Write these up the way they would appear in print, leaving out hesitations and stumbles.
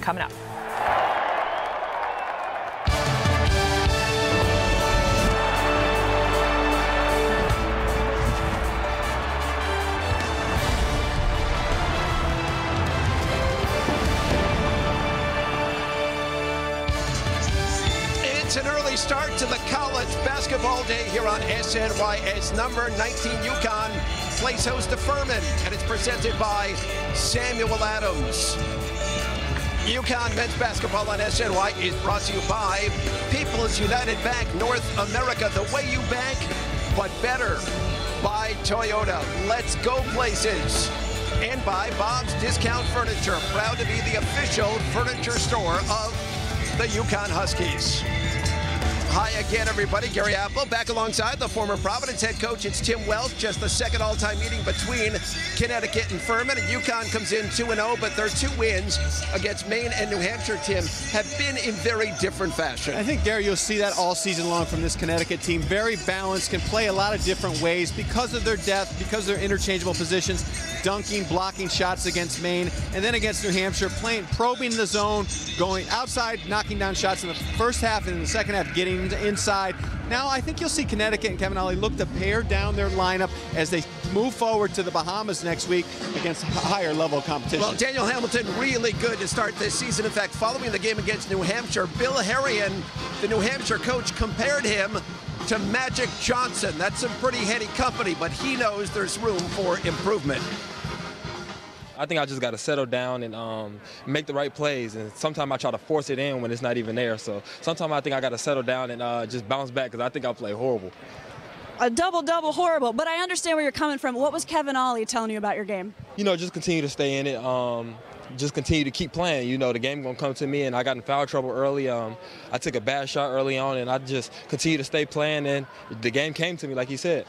coming up. It's an early start to the college basketball day here on SNY as number 19 UConn plays host to Furman, and it's presented by Samuel Adams. UConn men's basketball on SNY is brought to you by People's United Bank North America, the way you bank, but better. By Toyota, let's go places. And by Bob's Discount Furniture, proud to be the official furniture store of the UConn Huskies. Hi again, everybody. Gary Apple back alongside the former Providence head coach. It's Tim Welch, just the second all-time meeting between Connecticut and Furman. And UConn comes in 2-0, but their 2 wins against Maine and New Hampshire, Tim, have been in very different fashion. I think, Gary, you'll see that all season long from this Connecticut team. Very balanced, can play a lot of different ways because of their depth, because of their interchangeable positions, dunking, blocking shots against Maine, and then against New Hampshire, probing the zone, going outside, knocking down shots in the first half, and in the second half, getting inside. Now, I think you'll see Connecticut and Kevin Ollie look to pare down their lineup as they move forward to the Bahamas next week against higher level competition. Well, Daniel Hamilton really good to start this season. In fact, following the game against New Hampshire, Bill Harrion, the New Hampshire coach, compared him to Magic Johnson. That's some pretty heady company, but he knows there's room for improvement. I think I just got to settle down and make the right plays. And sometimes I try to force it in when it's not even there. So sometimes I think I got to settle down and just bounce back because I think I play horrible. A double-double horrible, but I understand where you're coming from. What was Kevin Ollie telling you about your game? You know, just continue to stay in it. Just continue to keep playing. You know, the game going to come to me, and I got in foul trouble early. I took a bad shot early on, and I just continue to stay playing, and the game came to me, like he said.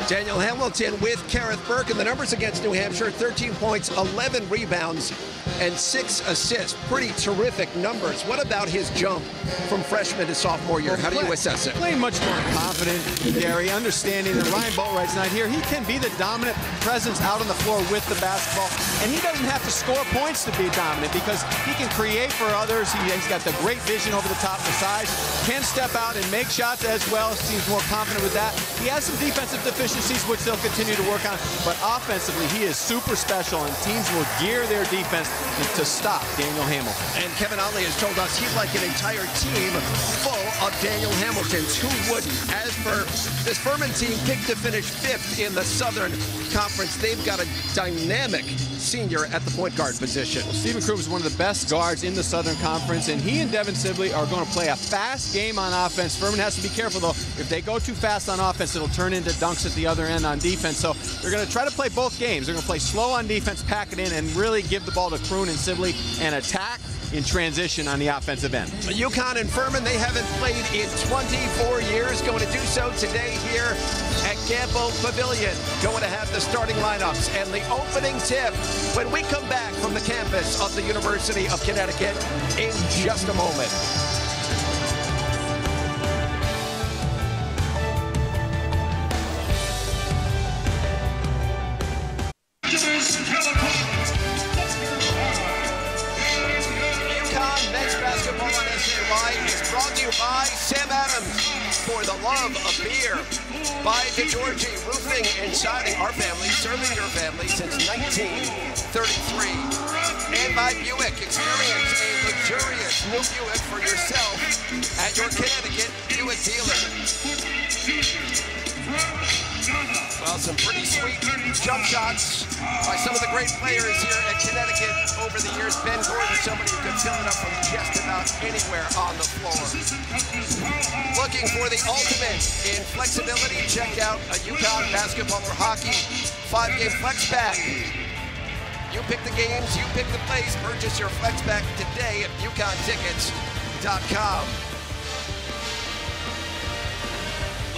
Daniel Hamilton with Kareth Burke, and the numbers against New Hampshire: 13 points, 11 rebounds, and 6 assists. Pretty terrific numbers. What about his jump from freshman to sophomore year? How do you assess it? Playing much more confident, Gary, understanding that Ryan Boatwright's not here. He can be the dominant presence out on the floor with the basketball, and he doesn't have to score points to be dominant because he can create for others. He's got the great vision over the top, the size, can step out and make shots as well. Seems more confident with that. He has some defensive deficiencies, which they'll continue to work on, but offensively, he is super special, and teams will gear their defense to stop Daniel Hamilton. And Kevin Ollie has told us he'd like an entire team full of Daniel Hamiltons. Who wouldn't? As for this Furman team, picked to finish 5th in the Southern Conference, they've got a dynamic senior at the point guard position. Well, Stephen Krug is one of the best guards in the Southern Conference, and he and Devin Sibley are going to play a fast game on offense. Furman has to be careful, though. If they go too fast on offense, it'll turn into dunks at the other end on defense. So they're going to try to play both games. They're going to play slow on defense, pack it in, and really give the ball to Kroon and Sibley and attack in transition on the offensive end. UConn and Furman, they haven't played in 24 years. Going to do so today here at Gamble Pavilion. Going to have the starting lineups and the opening tip when we come back from the campus of the University of Connecticut in just a moment. UConn men's basketball on SNY is brought to you by Sam Adams for the love of beer, by DeGiorgi Roofing and Siding, our family serving your family since 1933, and by Buick. Experience a luxurious new Buick for yourself at your Connecticut Buick dealer. Well, some pretty sweet jump shots by some of the great players here at Connecticut over the years. Ben Gordon, somebody who could fill it up from just about anywhere on the floor. Looking for the ultimate in flexibility? Check out a UConn basketball or hockey 5-game flex pack. You pick the games, you pick the plays. Purchase your flex pack today at UConnTickets.com.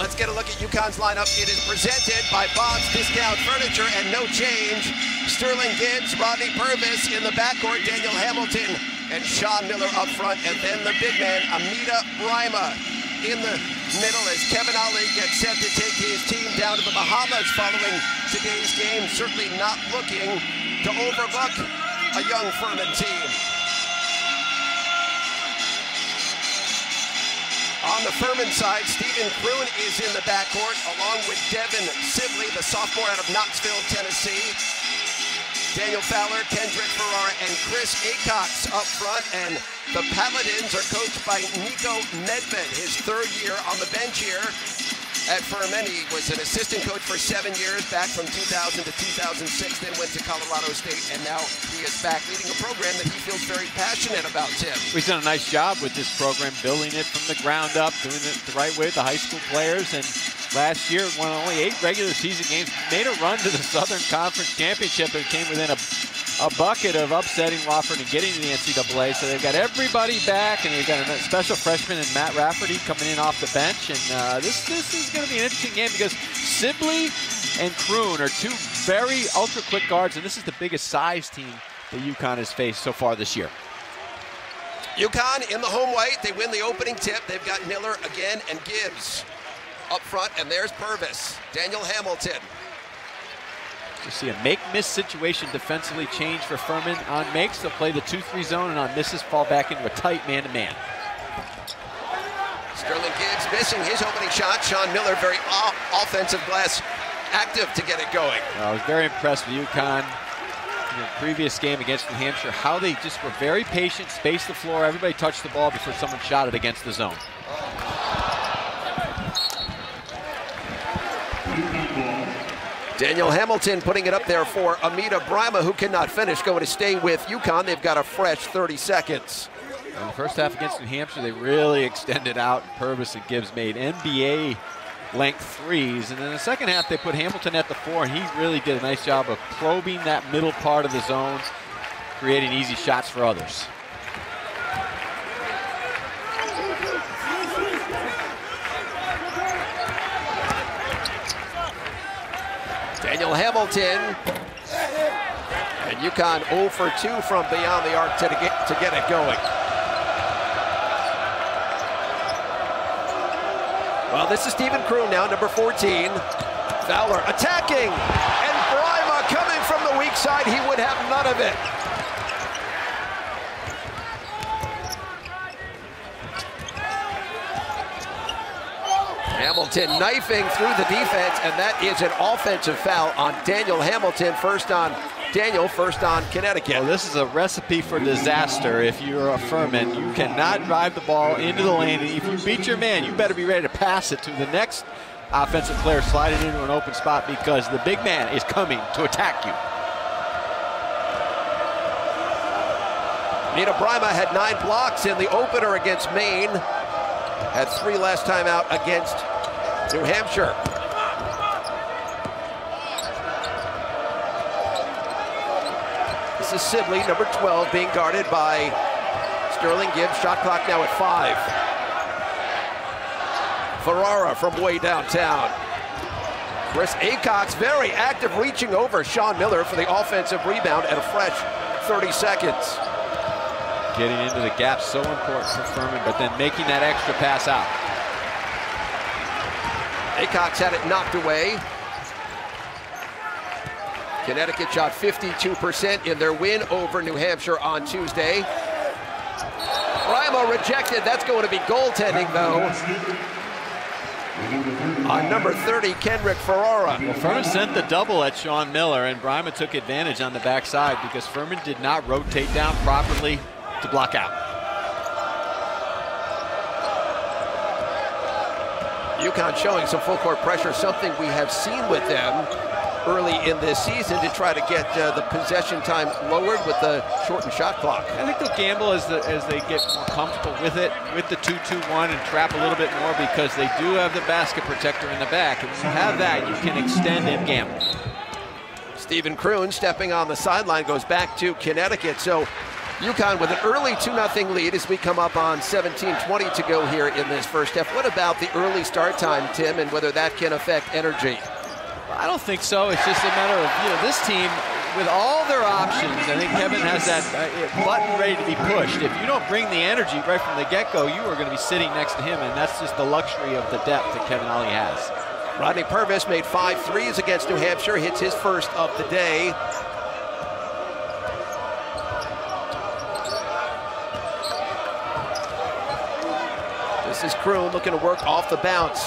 Let's get a look at UConn's lineup. It is presented by Bob's Discount Furniture and No Change. Sterling Gibbs, Rodney Purvis in the backcourt, Daniel Hamilton and Sean Miller up front, and then the big man, Amita Brima, in the middle as Kevin Ollie gets set to take his team down to the Bahamas following today's game. Certainly not looking to overlook a young Furman team. the Furman side, Stephen Kroon is in the backcourt, along with Devin Sibley, the sophomore out of Knoxville, Tennessee. Daniel Fowler, Kendrick Ferrara, and Chris Acox up front. And the Paladins are coached by Nico Medved, his third year on the bench here at Furman. He was an assistant coach for 7 years, back from 2000 to 2006, then went to Colorado State, and now he is back leading a program that he feels very passionate about, Tim. He's done a nice job with this program, building it from the ground up, doing it the right way with the high school players, and last year won only 8 regular season games, made a run to the Southern Conference Championship, and came within a bucket of upsetting Wofford and getting to the NCAA. So they've got everybody back, and they've got a special freshman in Matt Rafferty coming in off the bench. And this is going to be an interesting game because Sibley and Kroon are two very ultra-quick guards, and this is the biggest size team that UConn has faced so far this year. UConn in the home white. They win the opening tip. They've got Miller again and Gibbs up front, and there's Purvis. Daniel Hamilton. You see a make-miss situation defensively change for Furman. On makes, they'll play the 2-3 zone, and on misses, fall back into a tight man-to-man. Sterling Gibbs missing his opening shot. Sean Miller, very offensive glass, active to get it going. I was very impressed with UConn in the previous game against New Hampshire, how they just were very patient, spaced the floor, everybody touched the ball before someone shot it against the zone. Daniel Hamilton putting it up there for Amita Brima, who cannot finish, going to stay with UConn. They've got a fresh 30 seconds. In the first half against New Hampshire, they really extended out. Purvis and Gibbs made NBA length threes. And then in the second half, they put Hamilton at the 4, and he really did a nice job of probing that middle part of the zone, creating easy shots for others. Daniel Hamilton, and UConn 0 for 2 from beyond the arc to get it going. Well, this is Stephen Kroon now, number 14. Fowler attacking, and Brima coming from the weak side. He would have none of it. Hamilton knifing through the defense, and that is an offensive foul on Daniel Hamilton. First on Daniel, first on Connecticut. Well, this is a recipe for disaster if you're a Furman. You cannot drive the ball into the lane, and if you beat your man, you better be ready to pass it to the next offensive player sliding into an open spot, because the big man is coming to attack you. Nita Brima had 9 blocks in the opener against Maine. Had 3 last time out against New Hampshire. This is Sibley, number 12, being guarded by Sterling Gibbs. Shot clock now at 5. Ferrara from way downtown. Chris Acox, very active, reaching over Sean Miller for the offensive rebound at a fresh 30 seconds. Getting into the gap, so important for Furman, but then making that extra pass out. Acox had it knocked away. Connecticut shot 52% in their win over New Hampshire on Tuesday. Brima rejected. That's going to be goaltending, though. On number 30, Kendrick Ferrara. Well, Furman sent the double at Sean Miller, and Brima took advantage on the backside because Furman did not rotate down properly to block out. UConn showing some full court pressure, something we have seen with them early in this season to try to get the possession time lowered with the shortened shot clock. I think they'll gamble as they get more comfortable with it, with the 2-2-1, and trap a little bit more because they do have the basket protector in the back. And when you have that, you can extend and gamble. Stephen Kroon stepping on the sideline goes back to Connecticut. So UConn with an early 2-0 lead as we come up on 17:20 to go here in this first half. What about the early start time, Tim, and whether that can affect energy? I don't think so. It's just a matter of, this team, with all their options, I think Kevin has that button ready to be pushed. If you don't bring the energy right from the get-go, you are going to be sitting next to him, and that's just the luxury of the depth that Kevin Ollie has. Rodney Purvis made 5 threes against New Hampshire, hits his first of the day. This This is Kroon looking to work off the bounce.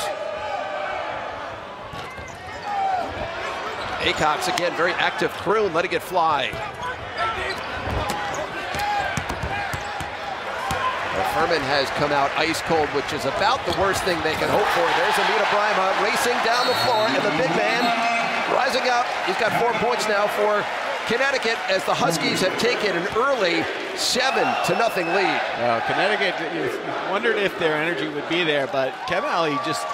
Acox again, very active. Kroon letting it fly. Furman has come out ice cold, which is about the worst thing they can hope for. There's Amita Brima racing down the floor, and the big man rising up. He's got 4 points now for Connecticut as the Huskies have taken an early 7-0 lead. Connecticut, you wondered if their energy would be there, but Kevin Ollie just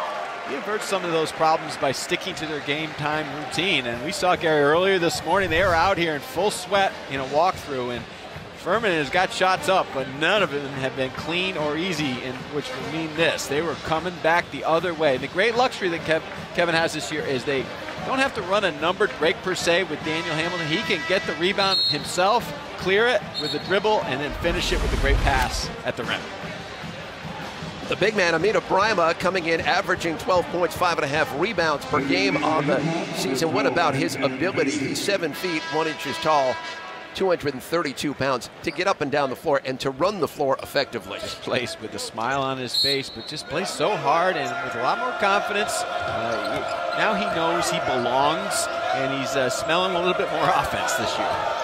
averts some of those problems by sticking to their game time routine. And we saw Gary earlier this morning, they were out here in full sweat in a walkthrough, and Furman has got shots up, but none of them have been clean or easy, which would mean this. They were coming back the other way. The great luxury that Kevin has this year is they don't have to run a numbered break per se with Daniel Hamilton. He can get the rebound himself, clear it with a dribble, and then finish it with a great pass at the rim. The big man, Amita Brima, coming in averaging 12 points, 5.5 rebounds per game on the season. What about his ability? He's 7 feet, 1 inch tall, 232 pounds, to get up and down the floor and to run the floor effectively. Just plays with a smile on his face, but just plays so hard and with a lot more confidence. Now he knows he belongs, and he's smelling a little bit more offense this year.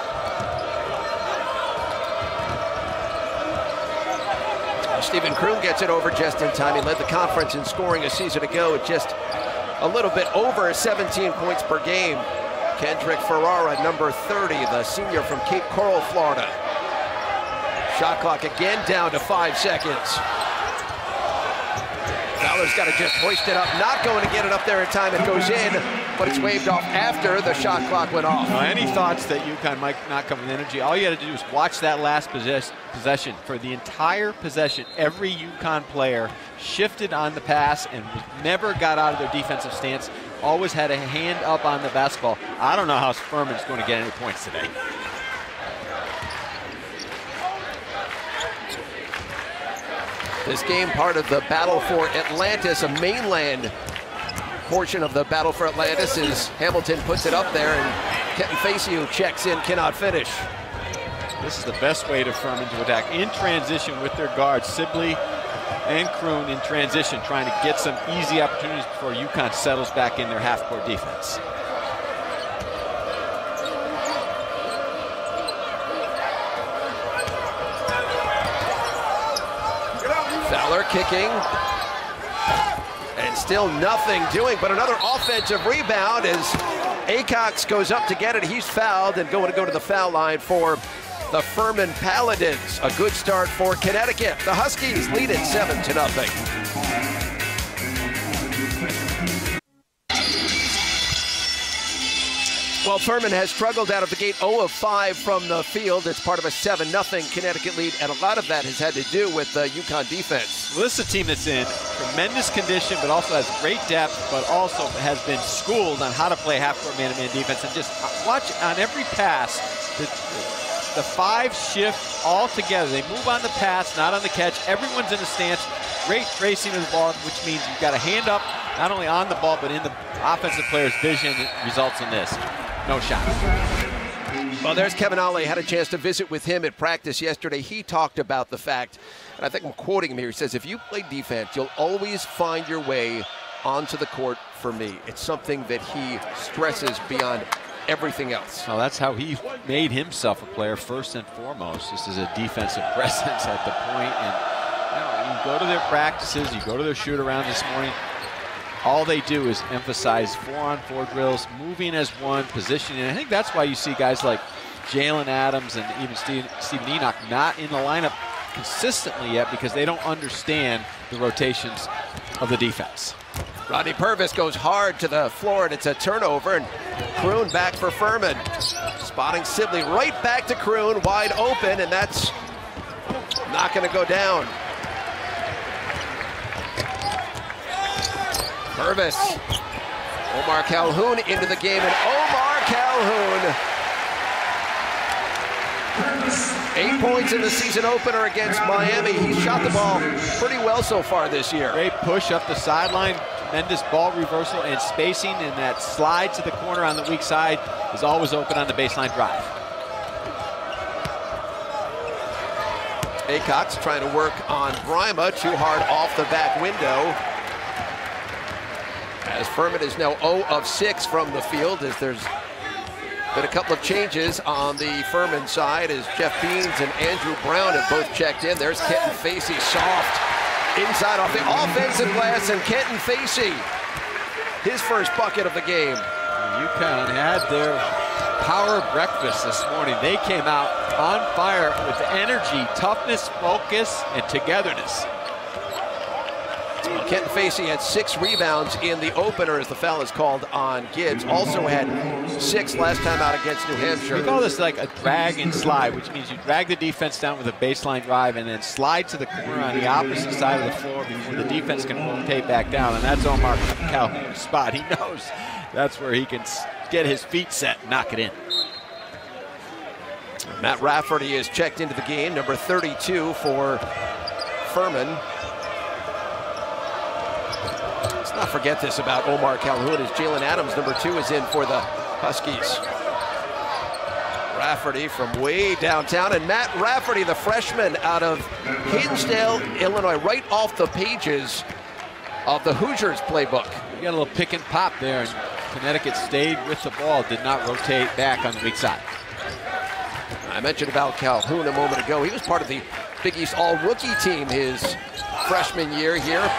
Stephen Kroon gets it over just in time. He led the conference in scoring a season ago at just a little bit over 17 points per game. Kendrick Ferrara, number 30, the senior from Cape Coral, Florida. Shot clock again down to 5 seconds. Fowler's got to just hoist it up, not going to get it up there in time. It goes in, but it's waved off after the shot clock went off. Any thoughts that UConn might not come with energy? All you had to do was watch that last possession. For the entire possession, every UConn player shifted on the pass and never got out of their defensive stance. Always had a hand up on the basketball. I don't know how Furman's going to get any points today. This game part of the battle for Atlantis, a mainland portion of the battle for Atlantis, as Hamilton puts it up there and Kenton Facey checks in, cannot finish. This is the best way to Furman to attack. In transition with their guards, Sibley and Kroon in transition, trying to get some easy opportunities before UConn settles back in their half-court defense. Fowler kicking, and still nothing doing, but another offensive rebound as Acox goes up to get it. He's fouled and going to go to the foul line for the Furman Paladins. A good start for Connecticut. The Huskies lead it 7-0. Well, Furman has struggled out of the gate, 0 of 5 from the field. It's part of a 7-0 Connecticut lead, and a lot of that has had to do with the UConn defense. Well, this is a team that's in tremendous condition, but also has great depth, but also has been schooled on how to play half-court man-to-man defense. And just watch on every pass, the 5 shift all together. They move on the pass, not on the catch. Everyone's in a stance. Great tracing of the ball, which means you've got a hand up, not only on the ball, but in the offensive player's vision. It results in this. No shot. Well, there's Kevin Ollie. Had a chance to visit with him at practice yesterday. He talked about the fact, and I think I'm quoting him here, he says, if you play defense, you'll always find your way onto the court for me. It's something that he stresses beyond everything else. Well, that's how he made himself a player first and foremost, just as a defensive presence at the point. And you go to their practices, you go to their shoot-around this morning, all they do is emphasize 4-on-4 drills, moving as one, positioning. And I think that's why you see guys like Jalen Adams and even Steven Enoch not in the lineup consistently yet, because they don't understand the rotations of the defense. Rodney Purvis goes hard to the floor, and it's a turnover, and Kroon back for Furman. Spotting Sibley right back to Kroon, wide open, and that's not going to go down. Purvis. Omar Calhoun into the game, and Omar Calhoun, 8 points in the season opener against Miami. He's shot the ball pretty well so far this year. Great push up the sideline, tremendous ball reversal and spacing, and that slide to the corner on the weak side is always open on the baseline drive. Acox trying to work on Brima, too hard off the back window. As Furman is now 0 of 6 from the field, as there's been a couple of changes on the Furman side as Jeff Beans and Andrew Brown have both checked in. There's Kenton Facey, soft inside off the offensive glass, and Kenton Facey, his first bucket of the game. UConn had their power breakfast this morning. They came out on fire with energy, toughness, focus, and togetherness. Kenton Facey had 6 rebounds in the opener as the foul is called on Gibbs. Also had 6 last time out against New Hampshire. We call this like a drag and slide, which means you drag the defense down with a baseline drive and then slide to the corner on the opposite side of the floor before the defense can rotate back down. And that's Omar Calhoun's spot. He knows that's where he can get his feet set and knock it in. Matt Rafferty is checked into the game, number 32 for Furman. Let's not forget this about Omar Calhoun, as Jalen Adams, number 2, is in for the Huskies. Rafferty from way downtown, and Matt Rafferty, the freshman out of Hinsdale, Illinois, right off the pages of the Hoosiers playbook. You got a little pick and pop there, and Connecticut stayed with the ball, did not rotate back on the weak side. I mentioned about Calhoun a moment ago. He was part of the Big East All-Rookie team his freshman year here.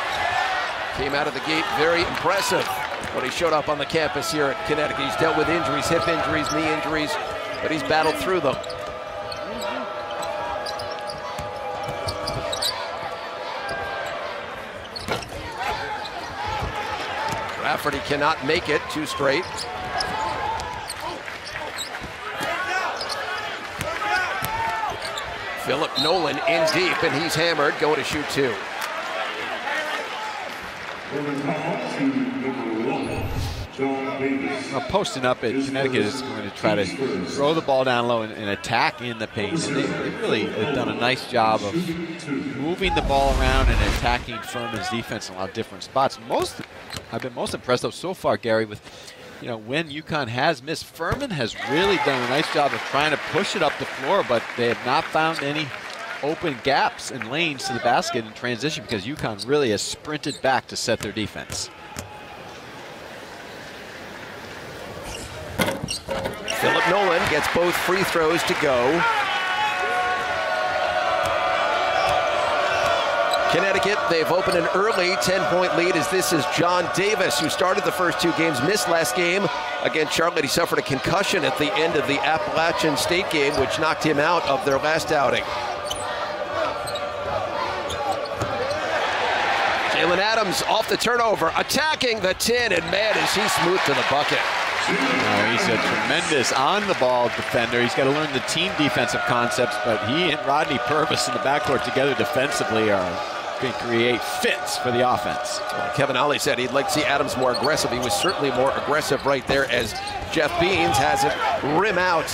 Came out of the gate very impressive when he showed up on the campus here at Connecticut. He's dealt with injuries, hip injuries, knee injuries, but he's battled through them. Rafferty cannot make it, 2 straight. Philip Nolan in deep, and he's hammered, going to shoot 2. Well, posting up at Connecticut is going to try to throw the ball down low and attack in the paint. And they really have done a nice job of moving the ball around and attacking Furman's defense in a lot of different spots. I've been most impressed though so far, Gary, with when UConn has missed. Furman has really done a nice job of trying to push it up the floor, but they have not found any open gaps and lanes to the basket in transition because UConn really has sprinted back to set their defense. Philip Nolan gets both free throws to go. Connecticut, they've opened an early 10-point lead as this is John Davis, who started the first 2 games, missed last game against Charlotte. He suffered a concussion at the end of the Appalachian State game, which knocked him out of their last outing. Jalen Adams off the turnover, attacking the 10, and man, is he smooth to the bucket. He's a tremendous on-the-ball defender. He's got to learn the team defensive concepts, but he and Rodney Purvis in the backcourt together defensively are going to create fits for the offense. Kevin Ollie said he'd like to see Adams more aggressive. He was certainly more aggressive right there as Jeff Beans has it rim out.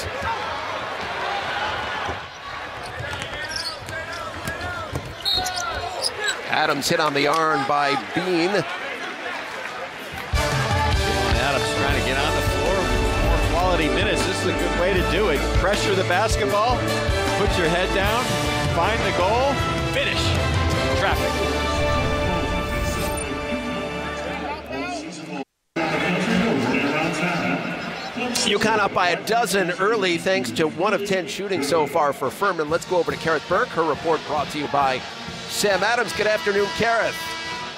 Adams hit on the arm by Bean. Adams trying to get on the floor with more quality minutes. This is a good way to do it. Pressure the basketball, put your head down, find the goal, finish. Traffic. UConn up by a dozen early thanks to 1 of 10 shooting so far for Furman. Let's go over to Kareth Burke. Her report brought to you by Sam Adams. Good afternoon, Kareth.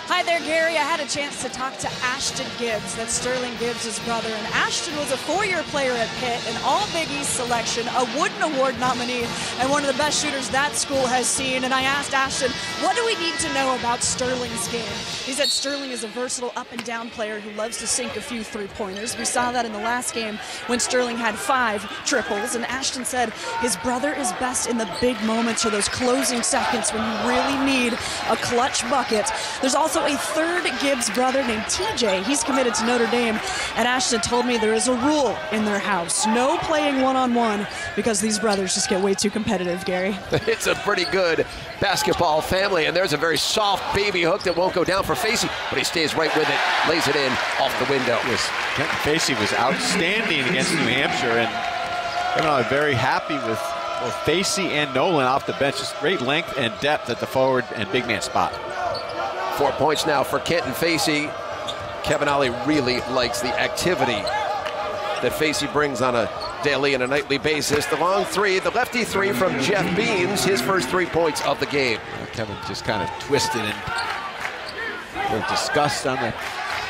Hi there, Gary. I had a chance to talk to Ashton Gibbs. That's Sterling Gibbs' brother. And Ashton was a 4-year player at Pitt, an All-Big East selection, a Wooden Award nominee, and one of the best shooters that school has seen. And I asked Ashton, what do we need to know about Sterling's game? He said Sterling is a versatile up-and-down player who loves to sink a few three-pointers. We saw that in the last game when Sterling had 5 triples. And Ashton said his brother is best in the big moments or those closing seconds when you really need a clutch bucket. There's also a 3rd Gibbs brother named TJ. He's committed to Notre Dame, and Ashton told me there is a rule in their house. No playing one-on-one because these brothers just get way too competitive, Gary. It's a pretty good basketball family, and there's a very soft baby hook that won't go down for Facey, but he stays right with it, lays it in off the window. Yes, Kenton Facey was outstanding against New Hampshire, and I'm very happy with both Facey and Nolan off the bench. Just great length and depth at the forward and big man spot. 4 points now for Kenton Facey. Kevin Ollie really likes the activity that Facey brings on a daily and a nightly basis. The long three, the lefty three from Jeff Beans, his first 3 points of the game. Kevin just kind of twisted and a little disgust on the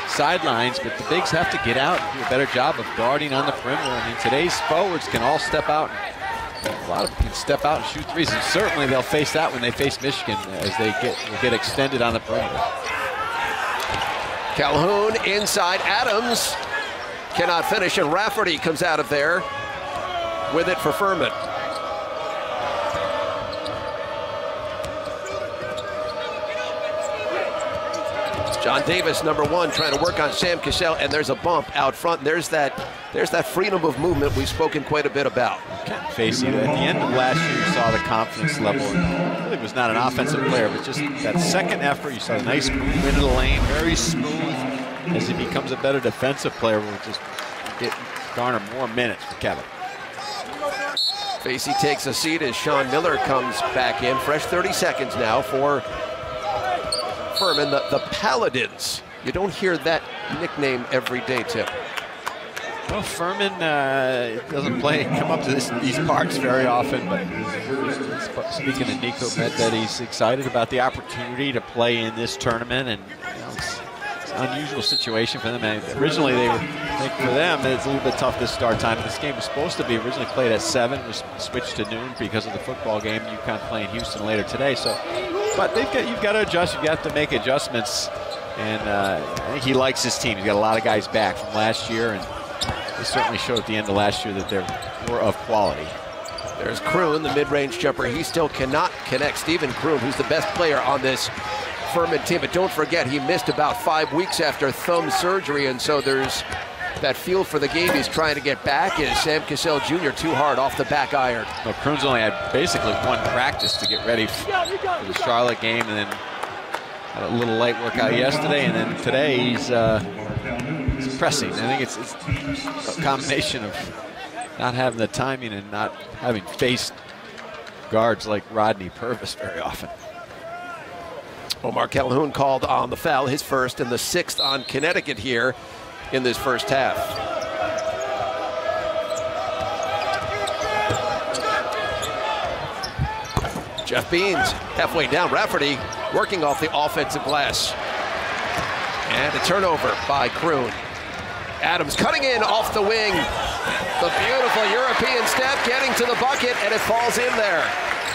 sidelines, but the bigs have to get out and do a better job of guarding on the perimeter. I mean, today's forwards can all step out. A lot of them can step out and shoot threes, and certainly they'll face that when they face Michigan as they get extended on the perimeter. Calhoun inside, Adams cannot finish, and Rafferty comes out of there with it for Furman. John Davis, number 1, trying to work on Sam Cassell, and there's a bump out front. There's that freedom of movement we've spoken quite a bit about. Facey, at the end of last year, you saw the confidence level. He really was not an offensive player, but just that second effort, you saw a nice move into the lane, very smooth. As he becomes a better defensive player, we'll just garner more minutes for Kevin. Facey takes a seat as Sean Miller comes back in. Fresh 30 seconds now for Furman, the Paladins. You don't hear that nickname every day, Tim. Well, Furman doesn't come up to these parts very often, but speaking to Nico Medved, he's excited about the opportunity to play in this tournament, and it's an unusual situation for them. And originally, I think for them, it's a little bit tough to start time. This game was supposed to be originally played at 7, was switched to noon because of the football game. UConn playing Houston later today, so. But you've got to adjust. You've got to make adjustments, and I think he likes his team. He's got a lot of guys back from last year, and they certainly showed at the end of last year that they were of quality. There's Kroon, the mid-range jumper. He still cannot connect. Stephen Kroon, who's the best player on this Furman team, but don't forget he missed about 5 weeks after thumb surgery, and so there's that feel for the game he's trying to get back. Is Sam Cassell Jr. too hard off the back iron? Well, Kroon's only had basically 1 practice to get ready for the Charlotte game, and then had a little light workout yesterday, and then today he's pressing. I think it's a combination of not having the timing and not having faced guards like Rodney Purvis very often. Omar Calhoun called on the foul, his first and the 6th on Connecticut here in this first half. Jeff Beans halfway down. Rafferty working off the offensive glass. And a turnover by Kroon. Adams cutting in off the wing. The beautiful European step getting to the bucket, and it falls in there.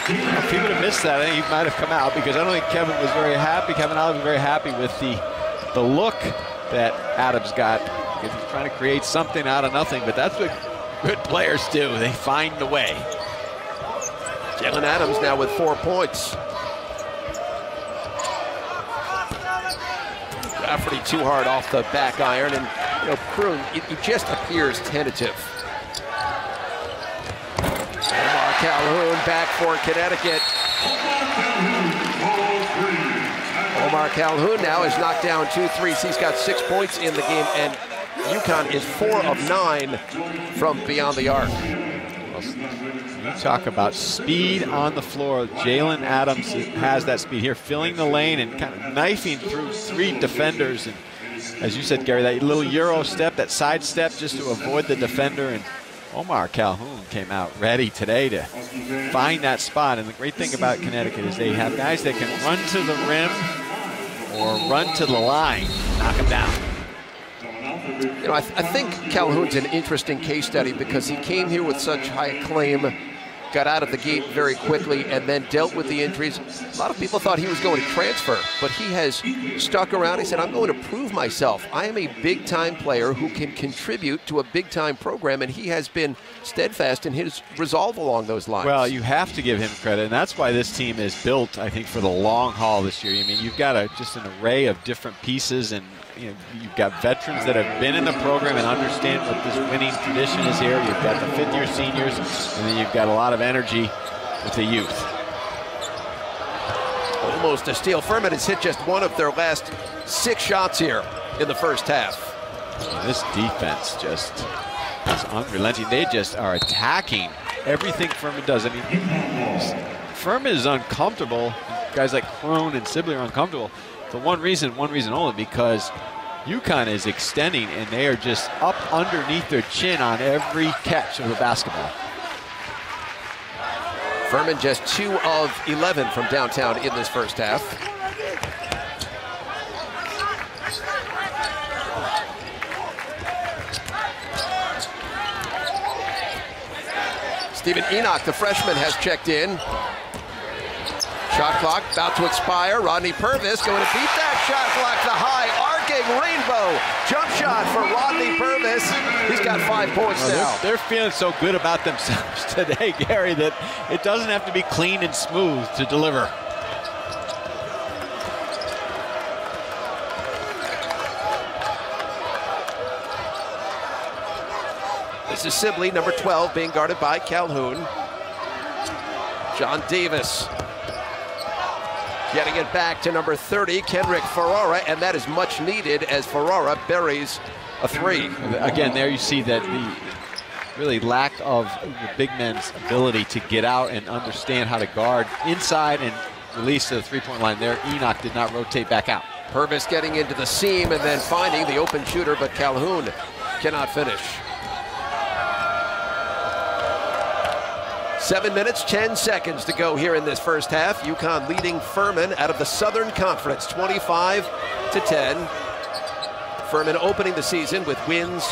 If he would have missed that, I think he might have come out, because I don't think Kevin was very happy. Kevin Ollie was very happy with the look that Adams got, because he's trying to create something out of nothing, but that's what good players do. They find the way. Jalen Adams now with 4 points. Rafferty too hard off the back iron, and Kroon, he just appears tentative. Omar Calhoun back for Connecticut. Omar Calhoun now has knocked down 2 threes. He's got 6 points in the game, and UConn is 4 of 9 from beyond the arc. You talk about speed on the floor. Jalen Adams has that speed here, filling the lane and kind of knifing through 3 defenders. And as you said, Gary, that little Euro step, that side step just to avoid the defender. And Omar Calhoun came out ready today to find that spot. And the great thing about Connecticut is they have guys that can run to the rim or run to the line, knock them down. I think Calhoun's an interesting case study because he came here with such high acclaim, got out of the gate very quickly, and then dealt with the injuries. A lot of people thought he was going to transfer, but he has stuck around. He said, I'm going to prove myself. I am a big-time player who can contribute to a big-time program, and he has been steadfast in his resolve along those lines. Well, you have to give him credit, and that's why this team is built, I think, for the long haul this year. I mean, you've got just an array of different pieces, and you've got veterans that have been in the program and understand what this winning tradition is here. You've got the 5th-year seniors, and then you've got a lot of energy with the youth. Almost a steal. Furman has hit just 1 of their last 6 shots here in the first half. This defense just is unrelenting. They just are attacking everything Furman does. I mean, Furman is uncomfortable. Guys like Crone and Sibley are uncomfortable. For one reason only, because UConn is extending and they are just up underneath their chin on every catch of the basketball. Furman just 2 of 11 from downtown in this first half. Stephen Enoch, the freshman, has checked in. Shot clock about to expire. Rodney Purvis going to beat that shot clock. The high arcing rainbow jump shot for Rodney Purvis. He's got 5 points now. They're feeling so good about themselves today, Gary, that it doesn't have to be clean and smooth to deliver. This is Sibley, number 12, being guarded by Calhoun. John Davis getting it back to number 30, Kendrick Ferrara, and that is much needed as Ferrara buries a 3. Again, there you see that the really lack of the big men's ability to get out and understand how to guard inside and release to the three-point line there. Enoch did not rotate back out. Purvis getting into the seam and then finding the open shooter, but Calhoun cannot finish. 7 minutes, 10 seconds to go here in this first half. UConn leading Furman out of the Southern Conference, 25-10. Furman opening the season with wins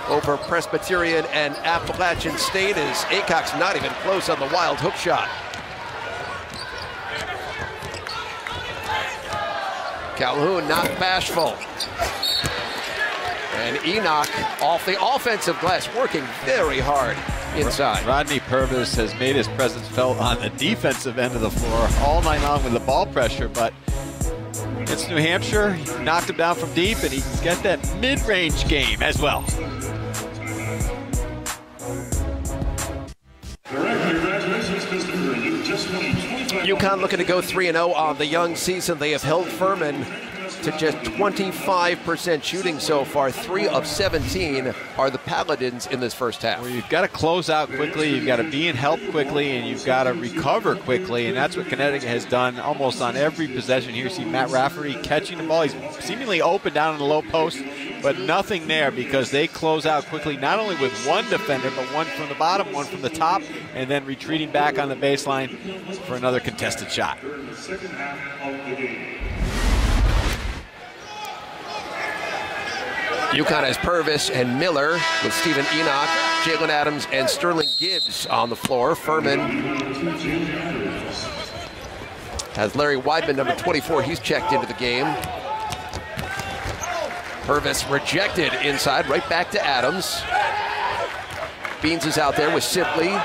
over Presbyterian and Appalachian State as Aycock's not even close on the wild hook shot. Calhoun not bashful. And Enoch off the offensive glass, working very hard inside. Rodney Purvis has made his presence felt on the defensive end of the floor all night long with the ball pressure, but against New Hampshire, he knocked him down from deep, and he's got that mid-range game as well. UConn looking to go 3-0 on the young season. They have held Furman to just 25% shooting so far. 3 of 17 are the Paladins in this first half. Well, you've got to close out quickly, you've got to be in help quickly, and you've got to recover quickly, and that's what Connecticut has done almost on every possession. Here you see Matt Rafferty catching the ball. He's seemingly open down in the low post, but nothing there because they close out quickly, not only with one defender, but one from the bottom, one from the top, and then retreating back on the baseline for another contested shot. UConn has Purvis and Miller with Stephen Enoch, Jalen Adams, and Sterling Gibbs on the floor. Furman has Larry Weidman, number 24. He's checked into the game. Purvis rejected inside, right back to Adams. Beans is out there with Sibley,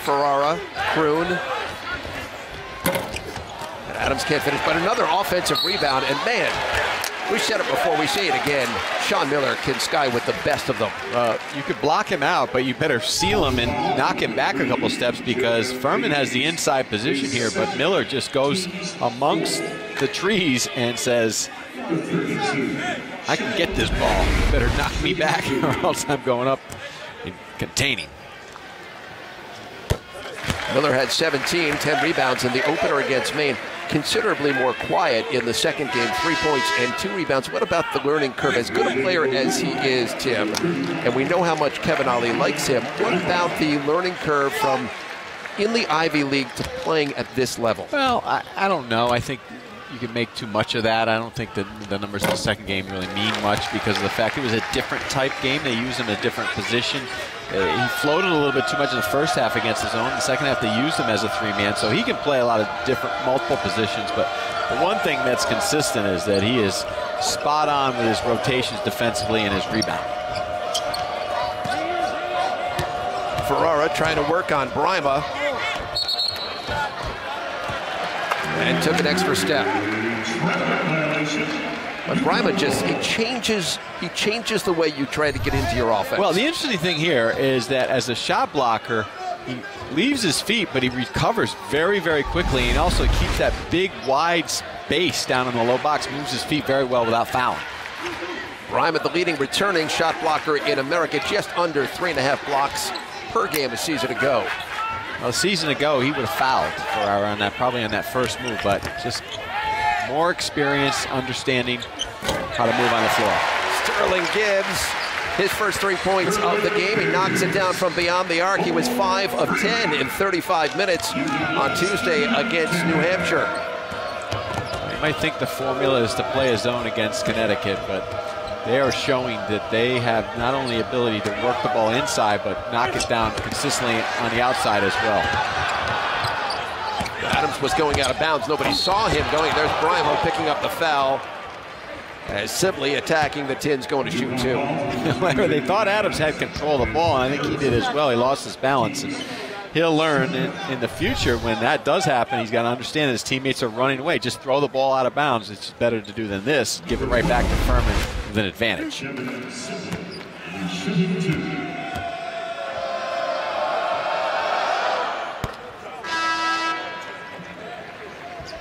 Ferrara, Kroon. And Adams can't finish, but another offensive rebound, and man, we said it before, we say it again, Sean Miller can sky with the best of them. You could block him out, but you better seal him and knock him back a couple steps because Furman has the inside position here, but Miller just goes amongst the trees and says, I can get this ball. You better knock me back or else I'm going up and containing. Miller had 17, 10 rebounds in the opener against Maine. Considerably more quiet in the second game, 3 points and 2 rebounds. What about the learning curve? As good a player as he is, Tim, and we know how much Kevin Ollie likes him, what about the learning curve from in the Ivy League to playing at this level? Well, I don't know. I think you can make too much of that. I don't think that the numbers in the second game really mean much because of the fact it was a different type game. They used him in a different position. He floated a little bit too much in the first half against his own. In the second half, they used him as a 3-man, so he can play a lot of different, multiple positions. But the one thing that's consistent is that he is spot on with his rotations defensively and his rebound. Ferrara trying to work on Brima. And took an extra step. But Brima just, he changes the way you try to get into your offense. Well, the interesting thing here is that as a shot blocker, he leaves his feet, but he recovers very, very quickly, and also keeps that big, wide space down in the low box, moves his feet very well without fouling. Brima, the leading returning shot blocker in America, just under 3.5 blocks per game a season ago. Well, a season ago, he would have fouled for probably on that first move, but just more experience, understanding how to move on the floor. Sterling Gibbs, his first 3 points of the game. He knocks it down from beyond the arc. He was 5 of 10 in 35 minutes on Tuesday against New Hampshire. You might think the formula is to play a zone against Connecticut, but they are showing that they have not only ability to work the ball inside, but knock it down consistently on the outside as well. Adams was going out of bounds. Nobody saw him going. There's Brimo picking up the foul. As Sibley attacking the Tins, going to shoot two. They thought Adams had control of the ball, and I think he did as well. He lost his balance. And he'll learn in the future when that does happen. He's got to understand that his teammates are running away. Just throw the ball out of bounds. It's better to do than this. Give it right back to Furman with an advantage.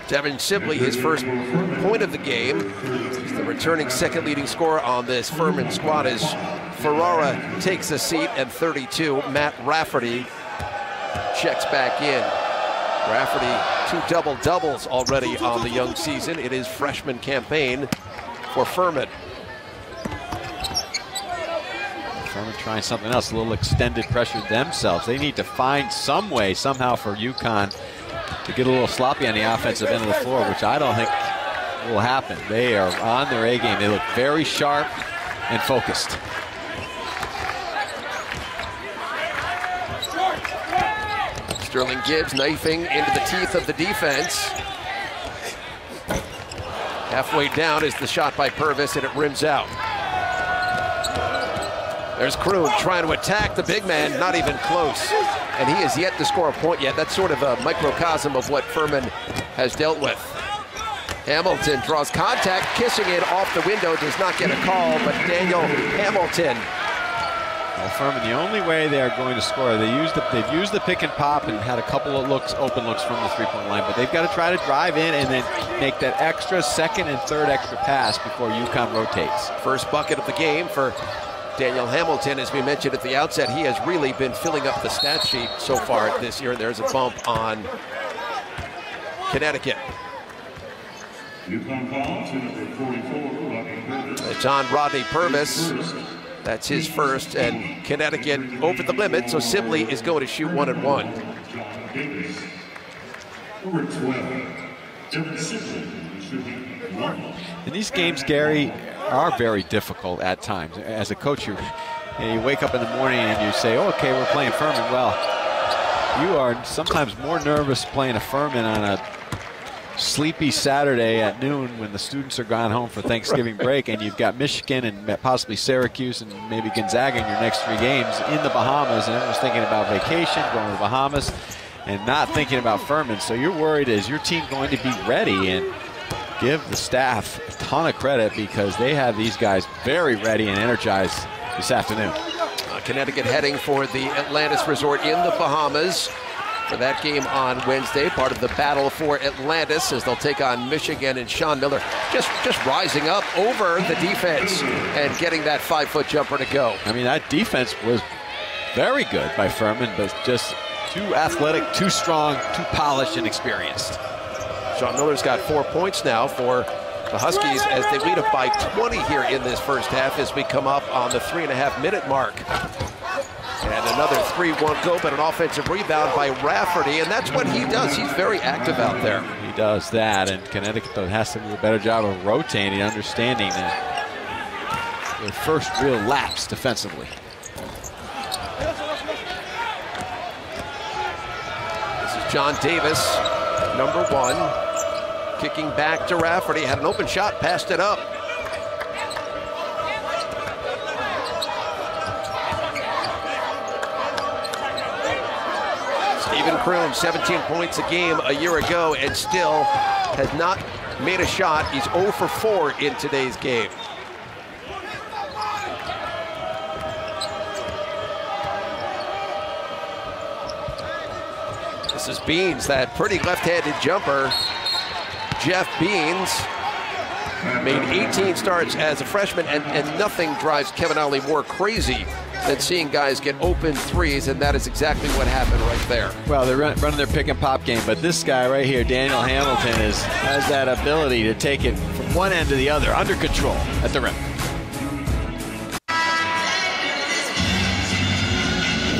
Devin Sibley, his first point of the game. He's the returning second leading scorer on this Furman squad as Ferrara takes a seat, and 32, Matt Rafferty checks back in. Rafferty, 2 double-doubles already on the young season in his freshman campaign for Furman. Furman trying something else, a little extended pressure themselves. They need to find some way, somehow, for UConn to get a little sloppy on the offensive end of the floor, which I don't think will happen. They are on their A game. They look very sharp and focused. Sterling Gibbs knifing into the teeth of the defense. Halfway down is the shot by Purvis, and it rims out. There's Kroon trying to attack the big man, not even close. And he has yet to score a point yet. That's sort of a microcosm of what Furman has dealt with. Hamilton draws contact, kissing it off the window, does not get a call, but Daniel Hamilton. Well, Furman, the only way they are going to score, they've used the pick and pop and had a couple of open looks from the three-point line, but they've got to try to drive in and then make that extra second and third extra pass before UConn rotates. First bucket of the game for Daniel Hamilton. As we mentioned at the outset, he has really been filling up the stat sheet so far this year. There's a bump on Connecticut. It's on Rodney Purvis. That's his first, and Connecticut over the limit, so Sibley is going to shoot 1 and 1. And these games, Gary, are very difficult at times. As a coach, you wake up in the morning and you say, oh, okay, we're playing Furman. Well, you are sometimes more nervous playing a Furman on a sleepy Saturday at noon when the students are gone home for Thanksgiving break, and you've got Michigan and possibly Syracuse and maybe Gonzaga in your next 3 games in the Bahamas, and everyone's thinking about vacation, going to the Bahamas, and not thinking about Furman. So you're worried, is your team going to be ready? And give the staff a ton of credit because they have these guys very ready and energized this afternoon. Connecticut heading for the Atlantis Resort in the Bahamas for that game on Wednesday, part of the battle for Atlantis as they'll take on Michigan, and Sean Miller just rising up over the defense and getting that 5-foot jumper to go. I mean, that defense was very good by Furman, but just too athletic, too strong, too polished and experienced. Sean Miller's got 4 points now for the Huskies as they lead up by 20 here in this first half as we come up on the 3.5-minute mark. And another 3 won't go, but an offensive rebound by Rafferty, and that's what he does. He's very active out there. He does that, and Connecticut has to do a better job of rotating, understanding that their first real lapse defensively. This is John Davis, number 1, kicking back to Rafferty. Had an open shot, passed it up. Stephen Kroon, 17 points a game a year ago and still has not made a shot. He's 0 for 4 in today's game. This is Beans, that pretty left-handed jumper. Jeff Beans made 18 starts as a freshman, and nothing drives Kevin Ollie more crazy than seeing guys get open threes, and that is exactly what happened right there. Well, they're running their pick and pop game, but this guy right here, Daniel Hamilton, has that ability to take it from one end to the other, under control at the rim.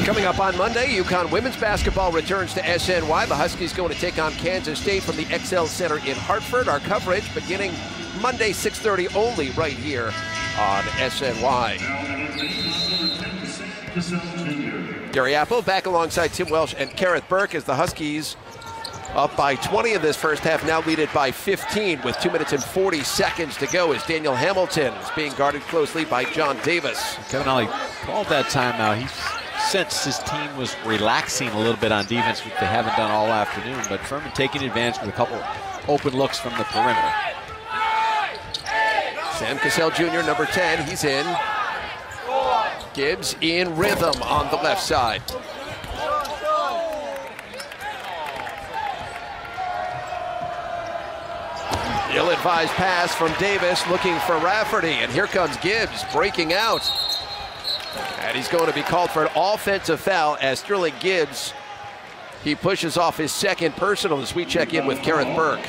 Coming up on Monday, UConn women's basketball returns to SNY. The Huskies going to take on Kansas State from the XL Center in Hartford. Our coverage beginning Monday, 6:30 only right here on SNY. Gary Apple back alongside Tim Welsh and Kareth Burke as the Huskies up by 20 in this first half, now lead it by 15 with 2 minutes and 40 seconds to go as Daniel Hamilton is being guarded closely by John Davis. Kevin Ollie called that timeout. He sensed his team was relaxing a little bit on defense, which they haven't done all afternoon, but Furman taking advantage with a couple open looks from the perimeter. Sam Cassell Jr., number 10, he's in. Gibbs in rhythm on the left side. Ill-advised pass from Davis looking for Rafferty, and here comes Gibbs breaking out. And he's going to be called for an offensive foul as Sterling Gibbs, he pushes off his second personal as we check in with Kareth Burke.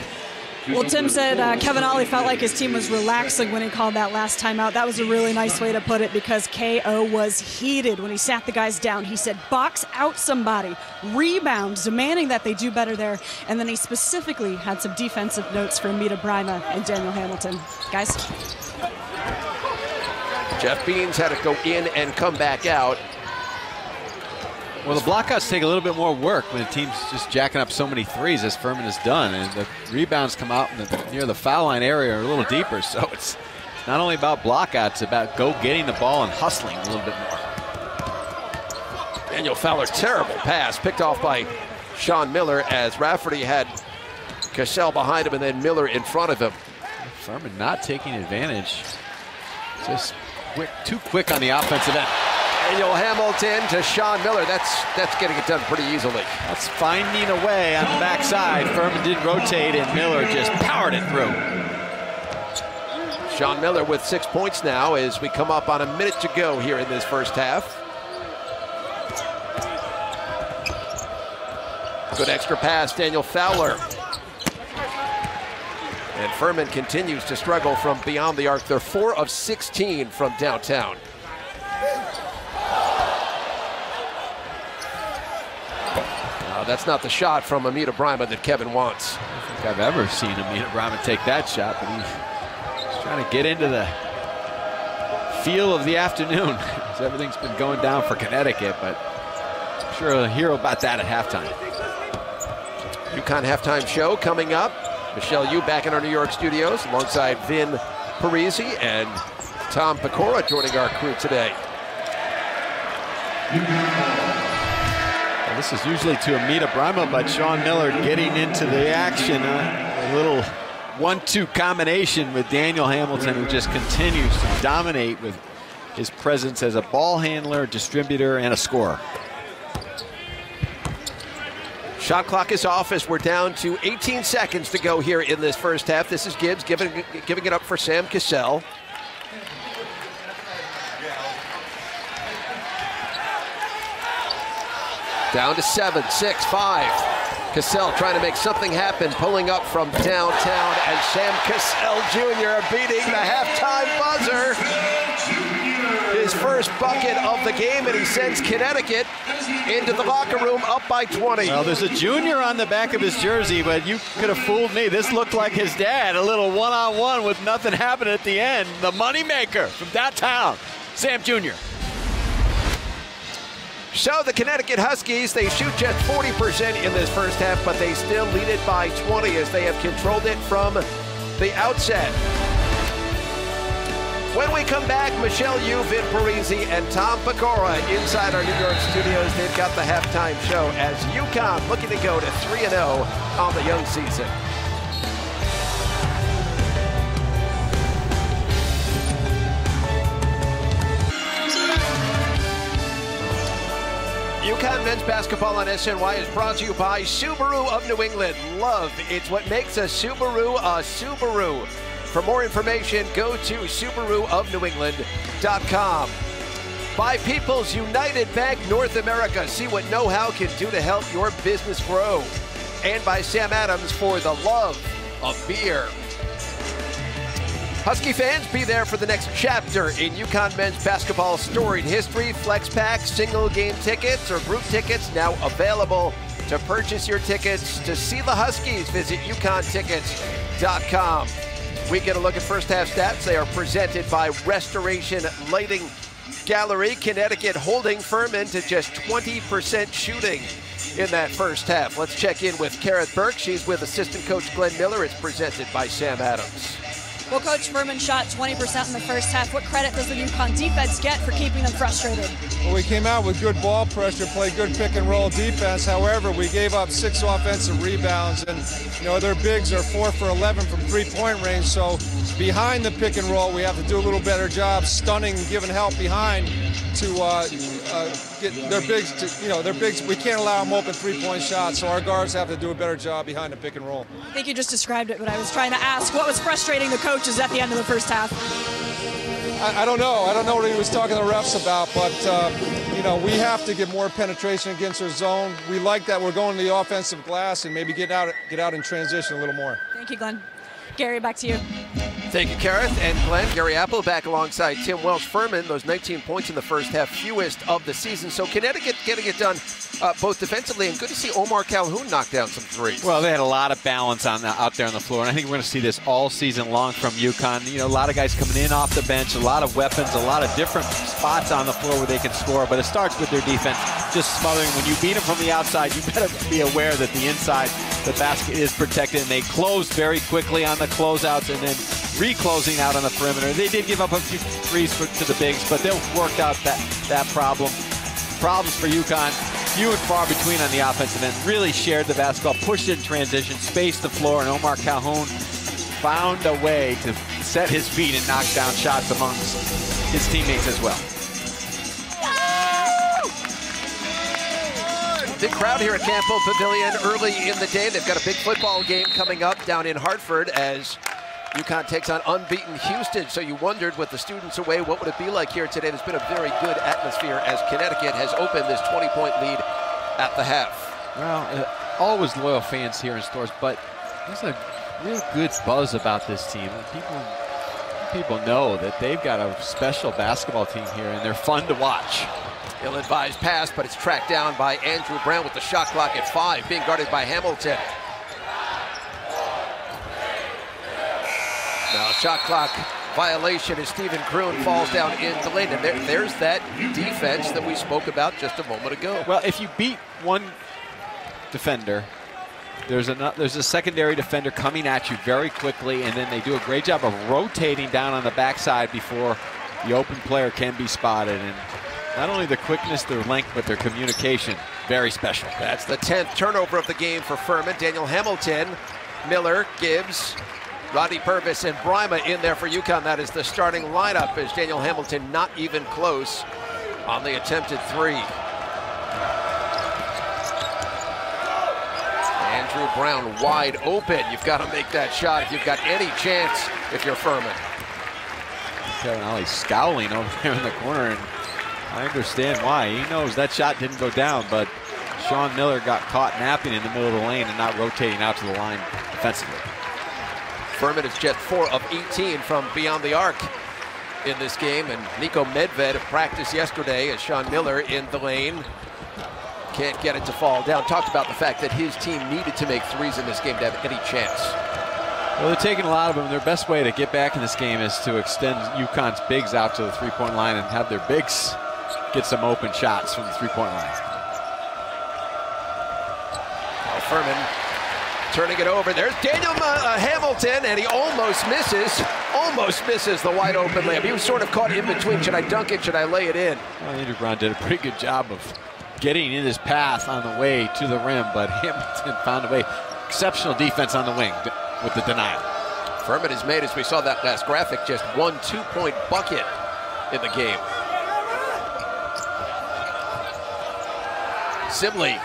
Well, Tim said Kevin Ollie felt like his team was relaxing when he called that last timeout. That was a really nice way to put it because KO was heated when he sat the guys down. He said, box out somebody, rebound, demanding that they do better there. And then he specifically had some defensive notes for Amita Brima and Daniel Hamilton. Guys. Jeff Beans had to go in and come back out. Well, the blockouts take a little bit more work when the team's just jacking up so many threes as Furman has done, and the rebounds come out near the foul line area are a little deeper, so it's not only about blockouts, it's about getting the ball and hustling a little bit more. Daniel Fowler, terrible pass, picked off by Sean Miller as Rafferty had Cassell behind him and then Miller in front of him. Furman not taking advantage, just too quick on the offensive end. Daniel Hamilton to Sean Miller. That's getting it done pretty easily. That's finding a way on the backside. Furman did rotate and Miller just powered it through. Sean Miller with 6 points now as we come up on a minute to go here in this first half. Good extra pass, Daniel Fowler. And Furman continues to struggle from beyond the arc. They're 4 of 16 from downtown. That's not the shot from Amita Brima that Kevin wants. I don't think I've ever seen Amita Brima take that shot, but he's trying to get into the feel of the afternoon. Everything's been going down for Connecticut, but I'm sure we'll hear about that at halftime. UConn halftime show coming up. Michelle Yu back in our New York studios alongside Vin Parisi and Tom Pecora joining our crew today. This is usually to Amita Brima, but Sean Miller getting into the action. A little 1-2 combination with Daniel Hamilton, who just continues to dominate with his presence as a ball handler, distributor, and a scorer. Shot clock is off as we're down to 18 seconds to go here in this first half. This is Gibbs giving it up for Sam Cassell. Down to 7, 6, 5. Cassell trying to make something happen, pulling up from downtown, and Sam Cassell Jr. beating the halftime buzzer. His first bucket of the game, and he sends Connecticut into the locker room up by 20. Well, there's a junior on the back of his jersey, but you could have fooled me. This looked like his dad, a little one-on-one with nothing happening at the end. The moneymaker from downtown, Sam Jr. So the Connecticut Huskies, they shoot just 40% in this first half, but they still lead it by 20 as they have controlled it from the outset. When we come back, Michelle Yu, Vin Parisi, and Tom Pecora inside our New York studios. They've got the halftime show as UConn looking to go to 3-0 on the young season. UConn men's basketball on SNY is brought to you by Subaru of New England. Love, it's what makes a Subaru a Subaru. For more information, go to SubaruofNewEngland.com. By People's United Bank North America. See what know-how can do to help your business grow. And by Sam Adams for the love of beer. Husky fans, be there for the next chapter in UConn men's basketball storied history. Flex Pack, single game tickets or group tickets now available. To purchase your tickets to see the Huskies, visit UConnTickets.com. We get a look at first half stats. They are presented by Restoration Lighting Gallery. Connecticut holding Furman to just 20% shooting in that first half. Let's check in with Kareth Burke. She's with assistant coach Glenn Miller. It's presented by Sam Adams. Well, Coach, Furman shot 20% in the first half. What credit does the UConn defense get for keeping them frustrated? Well, we came out with good ball pressure, played good pick and roll defense. However, we gave up 6 offensive rebounds, and their bigs are 4 for 11 from three-point range. So behind the pick and roll, we have to do a little better job stunning and giving help behind to get their bigs to, their bigs. We can't allow them open three-point shots, so our guards have to do a better job behind the pick and roll. I think you just described it, but I was trying to ask what was frustrating the coaches at the end of the first half. I don't know. I don't know what he was talking to the refs about, but we have to get more penetration against their zone. We like that we're going to the offensive glass and maybe get out in transition a little more. Thank you, Glenn. Gary, back to you. Thank you, Kareth and Glenn. Gary Apple back alongside Tim Welsh. Furman, those 19 points in the first half, fewest of the season. So Connecticut getting it done both defensively, and good to see Omar Calhoun knock down some threes. Well, they had a lot of balance out there on the floor, and I think we're going to see this all season long from UConn. A lot of guys coming in off the bench, a lot of weapons, a lot of different spots on the floor where they can score, but it starts with their defense just smothering. When you beat them from the outside, you better be aware that the inside, the basket is protected, and they closed very quickly on the closouts and then reclosing out on the perimeter. They did give up a few threes to the bigs, but they'll work out that problem. Problems for UConn, few and far between on the offensive end. Really shared the basketball, pushed it in transition, spaced the floor, and Omar Calhoun found a way to set his feet and knock down shots amongst his teammates as well. Big crowd here at Campo Pavilion early in the day. They've got a big football game coming up down in Hartford as UConn takes on unbeaten Houston. So you wondered, with the students away, what would it be like here today? There's been a very good atmosphere as Connecticut has opened this 20-point lead at the half. Well, always loyal fans here in Stores, but there's a real good buzz about this team. People know that they've got a special basketball team here, and they're fun to watch. Ill-advised pass, but it's tracked down by Andrew Brown with the shot clock at 5, being guarded by Hamilton. Now, shot clock violation as Stephen Kroon falls down in the lane. And there's that defense that we spoke about just a moment ago. Well, if you beat one defender, there's a secondary defender coming at you very quickly, and then they do a great job of rotating down on the backside before the open player can be spotted. And not only their quickness, their length, but their communication, very special. That's the 10th turnover of the game for Furman. Daniel Hamilton, Miller, Gibbs, Rodney Purvis, and Brima in there for UConn. That is the starting lineup, as Daniel Hamilton not even close on the attempted three. Andrew Brown wide open. You've got to make that shot if you've got any chance if you're Furman. Kevin Ollie scowling over there in the corner, and I understand why. He knows that shot didn't go down, but Sean Miller got caught napping in the middle of the lane and not rotating out to the line defensively. Furman is just 4 of 18 from beyond the arc in this game, and Nico Medved practiced yesterday as Sean Miller in the lane. Can't get it to fall down. Talked about the fact that his team needed to make threes in this game to have any chance. Well, they're taking a lot of them. Their best way to get back in this game is to extend UConn's bigs out to the three-point line and have their bigs get some open shots from the three-point line. Now Furman turning it over. There's Daniel Hamilton, and he almost misses the wide open layup. He was sort of caught in between. Should I dunk it? Should I lay it in? Well, Andrew Brown did a pretty good job of getting in his path on the way to the rim, but Hamilton found a way. Exceptional defense on the wing with the denial. Furman has made, as we saw that last graphic, just 1 2-point bucket in the game. Sibley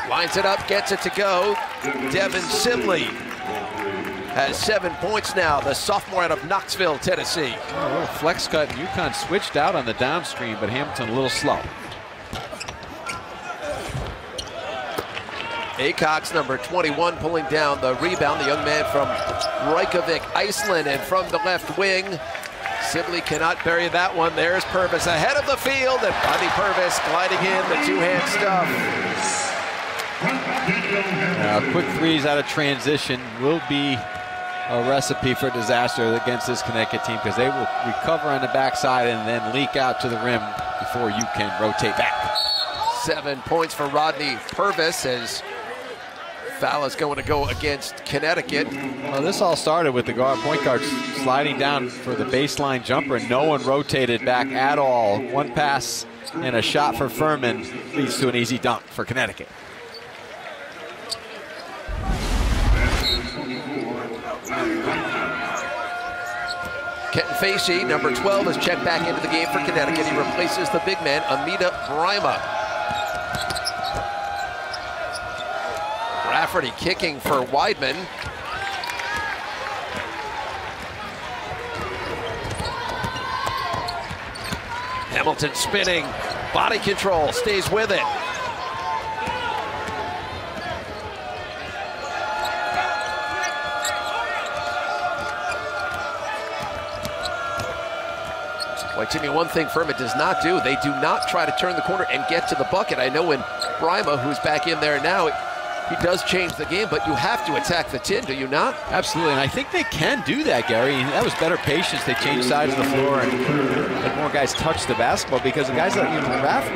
lines it up, gets it to go. Devin Sibley has 7 points now, the sophomore out of Knoxville, Tennessee. A little flex cut. UConn switched out on the downstream, but Hamilton a little slow. Acox, number 21, pulling down the rebound. The young man from Reykjavik, Iceland, and from the left wing. Sibley cannot bury that one. There's Purvis ahead of the field, and Bonnie Purvis gliding in, the two-hand stuff. Quick threes out of transition will be a recipe for disaster against this Connecticut team, because they will recover on the backside and then leak out to the rim before you can rotate back. 7 points for Rodney Purvis as foul is going to go against Connecticut. Well, this all started with the point guard sliding down for the baseline jumper, and no one rotated back at all. One pass and a shot for Furman leads to an easy dunk for Connecticut. Kenton Facey, number 12, is checked back into the game for Connecticut. He replaces the big man, Amita Brima. Rafferty kicking for Weidman. Hamilton spinning, body control, stays with it. Like, Jimmy, one thing Furman does not do, they do not try to turn the corner and get to the bucket. I know when Brima, who's back in there now, he does change the game, but you have to attack the tin, do you not? Absolutely, and I think they can do that, Gary. That was better patience. They changed sides of the floor and had more guys touch the basketball, because the guys that,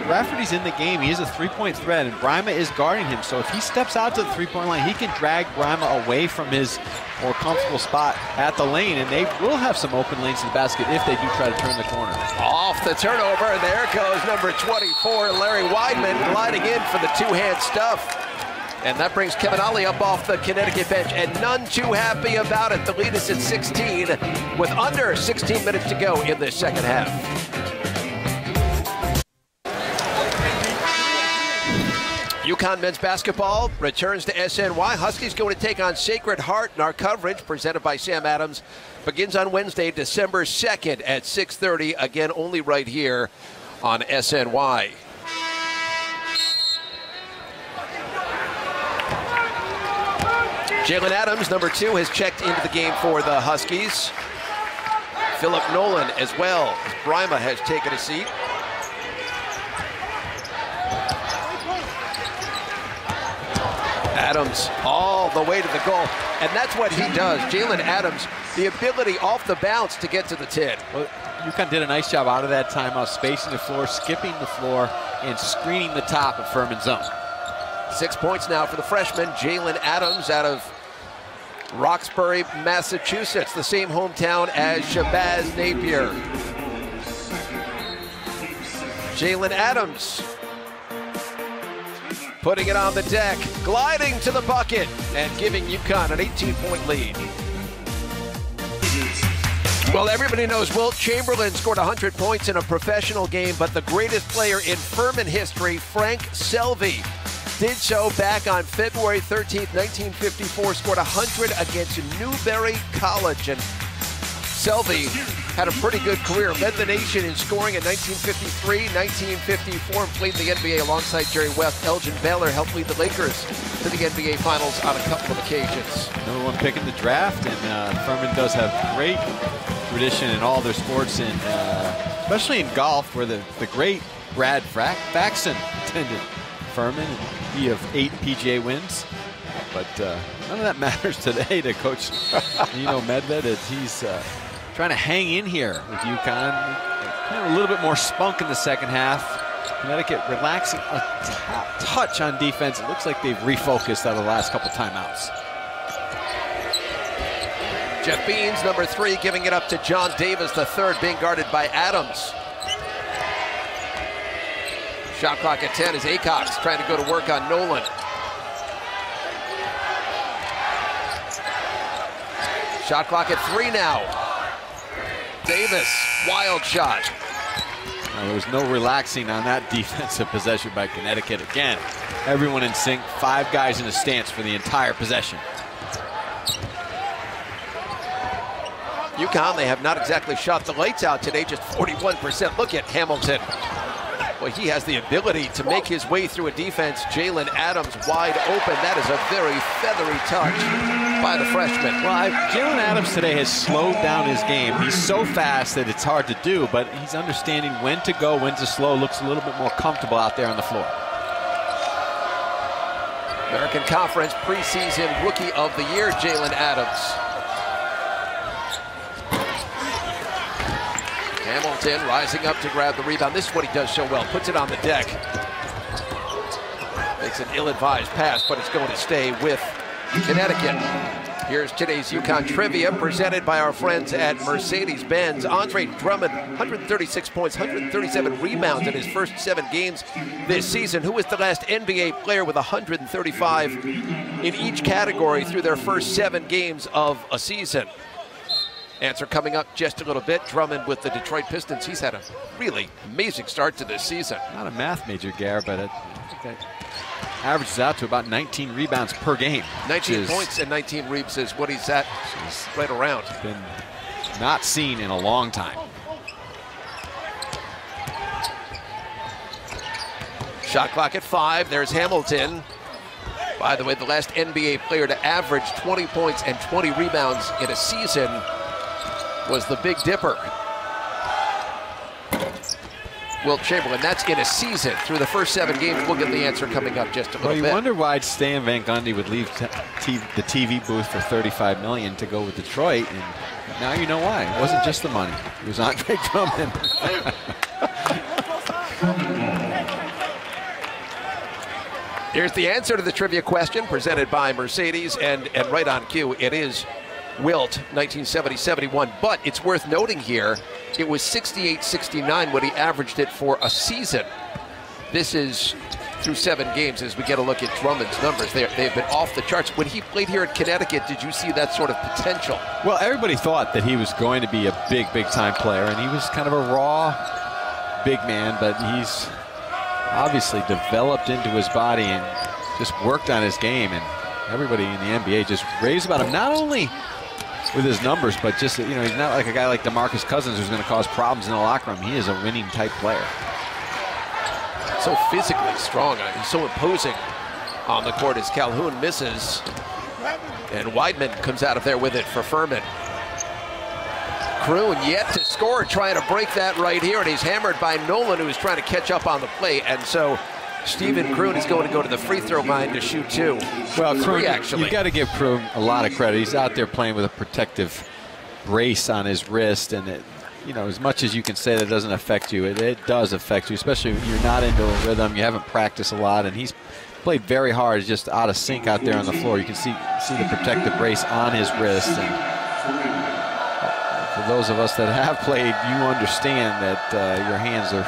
Rafferty's in the game. He is a three-point threat, and Brima is guarding him. So if he steps out to the three-point line, he can drag Brima away from his more comfortable spot at the lane, and they will have some open lanes to the basket if they do try to turn the corner. Off the turnover, and there goes number 24, Larry Weidman, gliding in for the two-hand stuff. And that brings Kevin Ollie up off the Connecticut bench, and none too happy about it. The lead is at 16 with under 16 minutes to go in this second half. UConn men's basketball returns to SNY. Huskies going to take on Sacred Heart, and our coverage, presented by Sam Adams, begins on Wednesday, December 2nd at 6:30. Again, only right here on SNY. Jalen Adams, number 2, has checked into the game for the Huskies. Philip Nolan as well, as Brima has taken a seat. Adams all the way to the goal, and that's what he does. Jalen Adams, the ability off the bounce to get to the tin. Well, UConn did a nice job out of that timeout, spacing the floor, skipping the floor, and screening the top of Furman's zone. 6 points now for the freshman, Jalen Adams, out of Roxbury, Massachusetts, the same hometown as Shabazz Napier. Jalen Adams putting it on the deck, gliding to the bucket, and giving UConn an 18-point lead. Well, everybody knows Wilt Chamberlain scored 100 points in a professional game, but the greatest player in Furman history, Frank Selvey, did so back on February 13th, 1954, scored 100 against Newberry College. And Selvey had a pretty good career, led the nation in scoring in 1953, 1954, and played in the NBA alongside Jerry West. Elgin Baylor helped lead the Lakers to the NBA Finals on a couple of occasions. Number 1 pick in the draft, and Furman does have great tradition in all their sports, and especially in golf, where the great Brad Faxon attended Furman, and he of 8 PGA wins. But none of that matters today to Coach Medved, as he's trying to hang in here with UConn. Kind of a little bit more spunk in the second half. Connecticut relaxing a touch on defense. It looks like they've refocused out of the last couple timeouts. Jeff Beans, number 3, giving it up to John Davis, the third, being guarded by Adams. Shot clock at 10 as Acox trying to go to work on Nolan. Shot clock at 3 now. Davis, wild shot. Now, there was no relaxing on that defensive possession by Connecticut. Again, everyone in sync, 5 guys in a stance for the entire possession. UConn, they have not exactly shot the lights out today, just 41%. Look at Hamilton. Well, he has the ability to make his way through a defense. Jalen Adams wide open. That is a very feathery touch by the freshman. Well, Jalen Adams today has slowed down his game. He's so fast that it's hard to do, but he's understanding when to go, when to slow. Looks a little bit more comfortable out there on the floor. American Conference preseason Rookie of the Year, Jalen Adams. Hamilton rising up to grab the rebound. This is what he does so well. Puts it on the deck. Makes an ill-advised pass, but it's going to stay with Connecticut. Here's today's UConn trivia presented by our friends at Mercedes-Benz. Andre Drummond, 136 points, 137 rebounds in his first 7 games this season. Who was the last NBA player with 135 in each category through their first 7 games of a season? Answer coming up just a little bit. Drummond with the Detroit Pistons. He's had a really amazing start to this season. Not a math major, Gare, but I think that averages out to about 19 rebounds per game. 19 points and 19 rebounds is what he's at right around. Been not seen in a long time. Shot clock at 5. There's Hamilton. By the way, the last NBA player to average 20 points and 20 rebounds in a season was the Big Dipper, Wilt Chamberlain. That's in a season. Through the first 7 games, we'll get the answer coming up just a little bit. Well, you wonder why Stan Van Gundy would leave the TV booth for $35 million to go with Detroit, and now you know why. It wasn't just the money. It was Andre Drummond. Here's the answer to the trivia question presented by Mercedes, and right on cue, it is Wilt, 1970-71, but it's worth noting here, it was 68-69 when he averaged it for a season. This is through 7 games as we get a look at Drummond's numbers. They've been off the charts. When he played here at Connecticut, did you see that sort of potential? Well, everybody thought that he was going to be a big time player, and he was kind of a raw big man, but he's obviously developed into his body and just worked on his game, and everybody in the NBA just raves about him, not only with his numbers, but just, you know, he's not like a guy like DeMarcus Cousins who's going to cause problems in the locker room. He is a winning type player. So physically strong. He's so imposing on the court as Calhoun misses. And Weidman comes out of there with it for Furman. Kroon yet to score, trying to break that right here, and he's hammered by Nolan, who is trying to catch up on the play. And so Stephen Kroon is going to go to the free throw line to shoot 2. Well, Kroon, actually. You've got to give Kroon a lot of credit. He's out there playing with a protective brace on his wrist, and it, you know, as much as you can say that doesn't affect you, it does affect you, especially when you're not into a rhythm, you haven't practiced a lot, and he's played very hard. He's just out of sync out there on the floor. You can see the protective brace on his wrist, and for those of us that have played, you understand that your hands are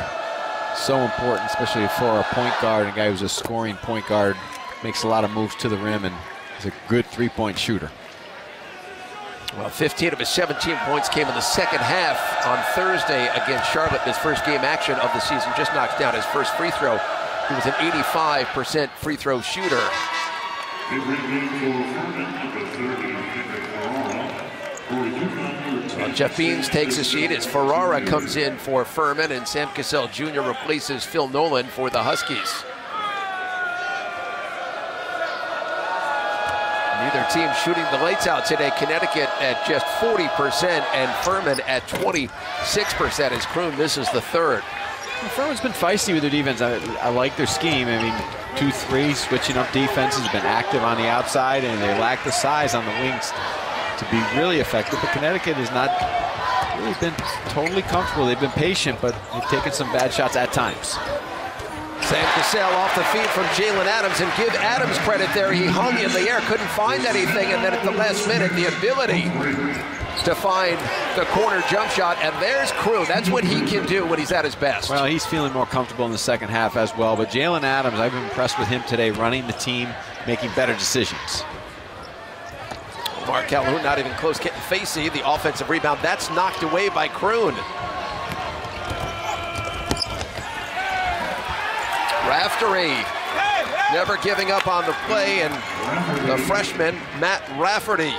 so important, especially for a point guard, and a guy who's a scoring point guard, makes a lot of moves to the rim, and is a good three-point shooter. Well, 15 of his 17 points came in the second half on Thursday against Charlotte. His first game action of the season, just knocks down his first free throw. He was an 85% free throw shooter. Well, Jeff Beans takes a seat as Ferrara comes in for Furman, and Sam Cassell Jr. replaces Phil Nolan for the Huskies. Neither team shooting the lights out today. Connecticut at just 40% and Furman at 26% as Kroon misses the third. Well, Furman's been feisty with their defense. I like their scheme. I mean, 2-3, switching up defenses, have been active on the outside, and they lack the size on the wings to be really effective. But Connecticut has not really been totally comfortable. They've been patient, but they've taken some bad shots at times. Sam Cassell off the feed from Jalen Adams, and give Adams credit there. He hung in the air, couldn't find anything, and then at the last minute, the ability to find the corner jump shot, and there's Kroon. That's what he can do when he's at his best. Well, he's feeling more comfortable in the second half as well, but Jalen Adams, I've been impressed with him today, running the team, making better decisions. Mark Calhoun not even close, getting facey. The offensive rebound, that's knocked away by Kroon. Raftery never giving up on the play, and the freshman, Matt Rafferty.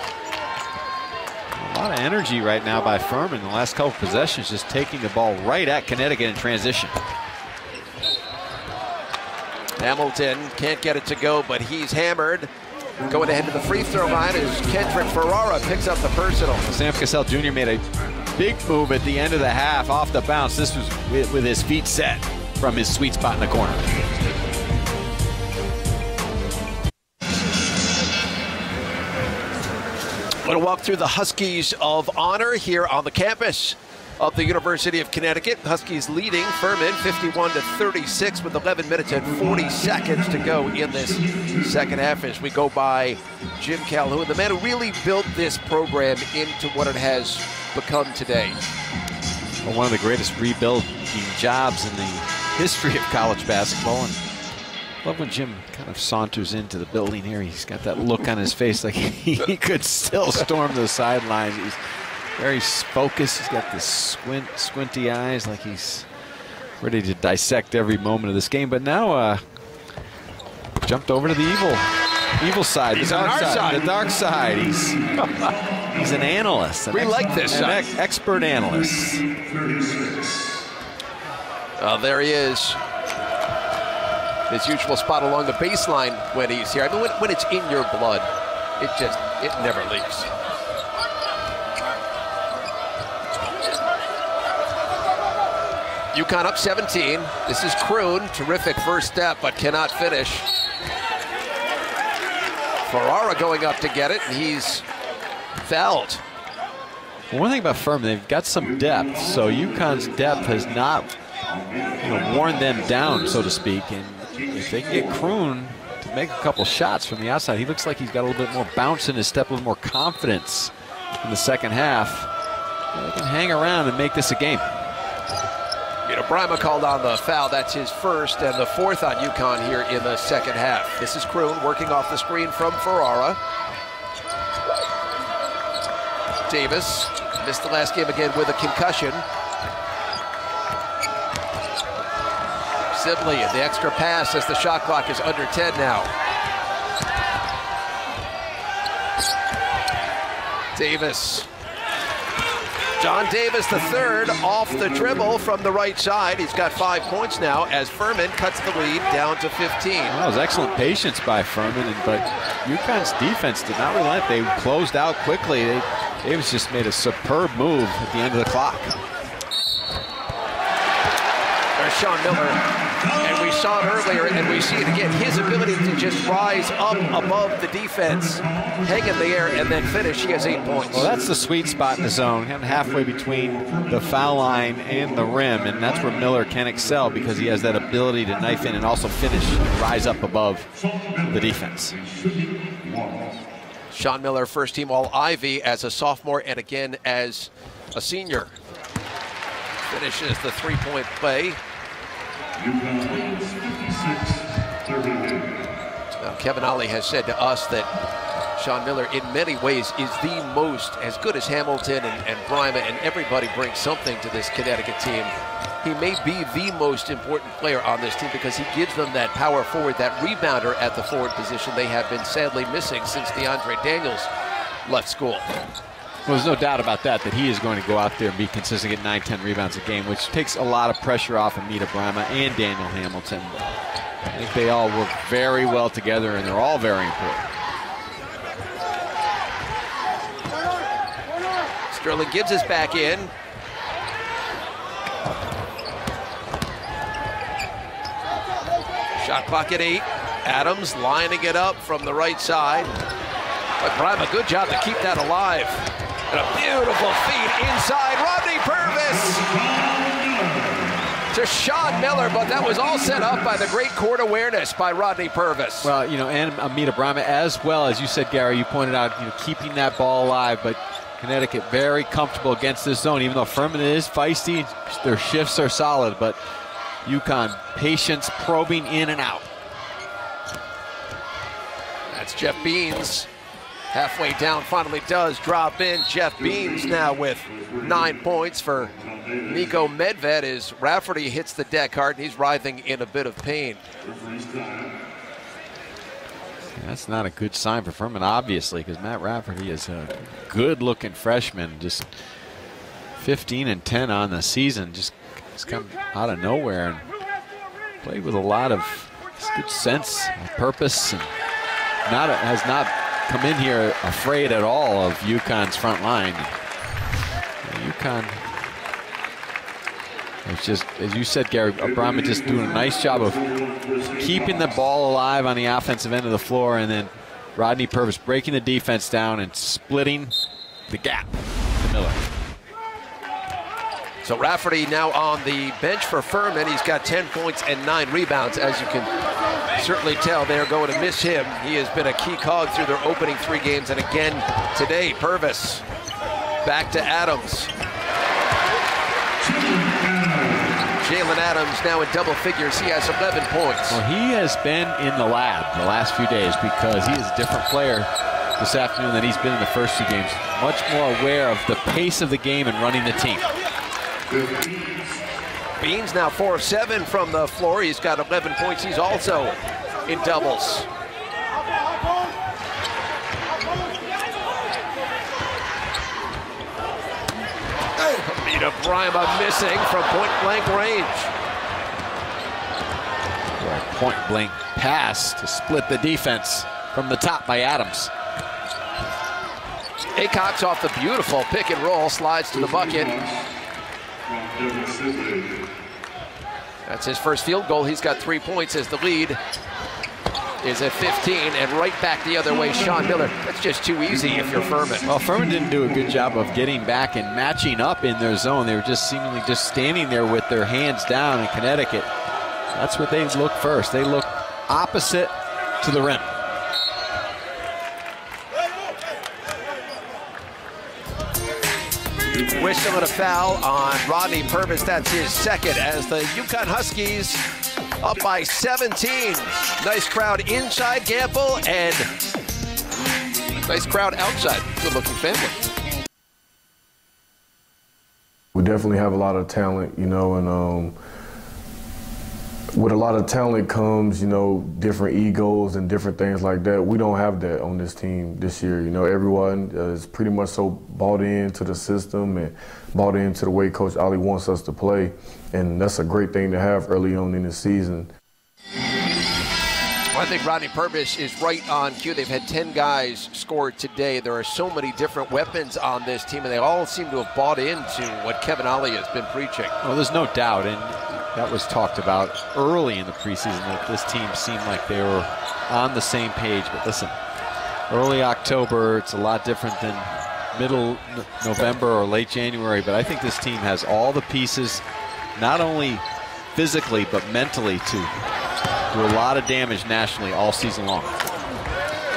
A lot of energy right now by Furman. The last couple of possessions just taking the ball right at Connecticut in transition. Hamilton can't get it to go, but he's hammered. Going ahead to the free throw line as Kendrick Ferrara picks up the personal. Sam Cassell Jr. made a big move at the end of the half off the bounce. This was with his feet set from his sweet spot in the corner. We're going to walk through the Huskies of Honor here on the campus of the University of Connecticut. Huskies leading Furman 51-36 with 11 minutes and 40 seconds to go in this second half as we go by Jim Calhoun, the man who really built this program into what it has become today. Well, one of the greatest rebuilding jobs in the history of college basketball. And I love when Jim kind of saunters into the building here. He's got that look on his face like he could still storm the sidelines. He's very focused. He's got this squinty eyes like he's ready to dissect every moment of this game. But now jumped over to the evil side, the dark side. The dark side. He's an analyst. We like this side. Expert analyst. There he is. His usual spot along the baseline when he's here. I mean, when it's in your blood, it never leaves. UConn up 17. This is Kroon. Terrific first step, but cannot finish. Ferrara going up to get it, and he's fouled. Well, one thing about Furman, they've got some depth, so UConn's depth has not worn them down, so to speak. And if they can get Kroon to make a couple shots from the outside, he looks like he's got a little bit more bounce in his step, a little more confidence in the second half. They can hang around and make this a game. Brima called on the foul. That's his first and the fourth on UConn here in the second half. This is Kroon working off the screen from Ferrara. Davis missed the last game again with a concussion. Sibley, the extra pass as the shot clock is under 10 now. Davis. John Davis III off the dribble from the right side. He's got 5 points now as Furman cuts the lead down to 15. Well, that was excellent patience by Furman, but UConn's defense did not relent. They closed out quickly. Davis just made a superb move at the end of the clock. There's Sean Miller. And we saw it earlier, and we see it again. His ability to just rise up above the defense, hang in the air, and then finish. He has 8 points. Well, that's the sweet spot in the zone, kind of halfway between the foul line and the rim, and that's where Miller can excel because he has that ability to knife in and also finish, rise up above the defense. Sean Miller, first team All-Ivy as a sophomore and again as a senior. Finishes the three-point play. Now, Kevin Ollie has said to us that Sean Miller in many ways is the most, as good as Hamilton and Brima, and everybody brings something to this Connecticut team. He may be the most important player on this team because he gives them that power forward, that rebounder at the forward position they have been sadly missing since DeAndre Daniels left school. Well, there's no doubt about that he is going to go out there and be consistent, get 9-10 rebounds a game, which takes a lot of pressure off of Amita Brima and Daniel Hamilton. I think they all work very well together, and they're all very important. Sterling Gibbs is back in. Shot clock at 8. Adams lining it up from the right side. But Brima, good job to keep that alive. And a beautiful feed inside. Rodney Purvis to Sean Miller, but that was all set up by the great court awareness by Rodney Purvis. Well, and Amita Brima, as well as you said, Gary, you pointed out, keeping that ball alive, but Connecticut very comfortable against this zone, even though Furman is feisty, their shifts are solid, but UConn, patience, probing in and out. That's Jeff Beans. Halfway down, finally does drop in. Jeff Beans now with 9 points for Nico Medved as Rafferty hits the deck hard and he's writhing in a bit of pain. That's not a good sign for Furman, obviously, because Matt Rafferty is a good-looking freshman, just 15 and 10 on the season, just come out of nowhere and played with a lot of good sense of purpose, and has not come in here afraid at all of UConn's front line. UConn, it's just, as you said, Gary, Brahma just doing a nice job of keeping the ball alive on the offensive end of the floor, and then Rodney Purvis breaking the defense down and splitting the gap to Miller. So Rafferty now on the bench for Furman. He's got 10 points and 9 rebounds. As you can certainly tell, they're going to miss him. He has been a key cog through their opening 3 games, and again today. Purvis back to Adams. Jalen Adams now in double figures. He has 11 points. Well, he has been in the lab the last few days because he is a different player this afternoon than he's been in the first 2 games. Much more aware of the pace of the game and running the team. Beans now 4 of 7 from the floor. He's got 11 points. He's also in doubles. Amita Brima missing from point-blank range. Point-blank pass to split the defense from the top by Adams. Acox off the beautiful pick and roll, slides to the bucket. That's his first field goal. He's got 3 points as the lead is at 15, and right back the other way, Sean Miller. That's just too easy if you're Furman. Well, Furman didn't do a good job of getting back and matching up in their zone. They were just seemingly just standing there with their hands down in Connecticut. That's what they look first. They look opposite to the rim. Whistle and a foul on Rodney Purvis. That's his second as the UConn Huskies up by 17. Nice crowd inside Gamble and nice crowd outside. Good-looking family. We definitely have a lot of talent, you know, and with a lot of talent comes, you know, different egos and different things like that. We don't have that on this team this year. You know, everyone is pretty much so bought into the system and bought into the way Coach Ali wants us to play, and that's a great thing to have early on in the season. Well, I think Rodney Purvis is right on cue. They've had 10 guys scored today. There are so many different weapons on this team, and they all seem to have bought into what Kevin Ali has been preaching. Well, there's no doubt, and that was talked about early in the preseason, that this team seemed like they were on the same page. But listen, early October, it's a lot different than middle November or late January, but I think this team has all the pieces, not only physically, but mentally, to do a lot of damage nationally all season long.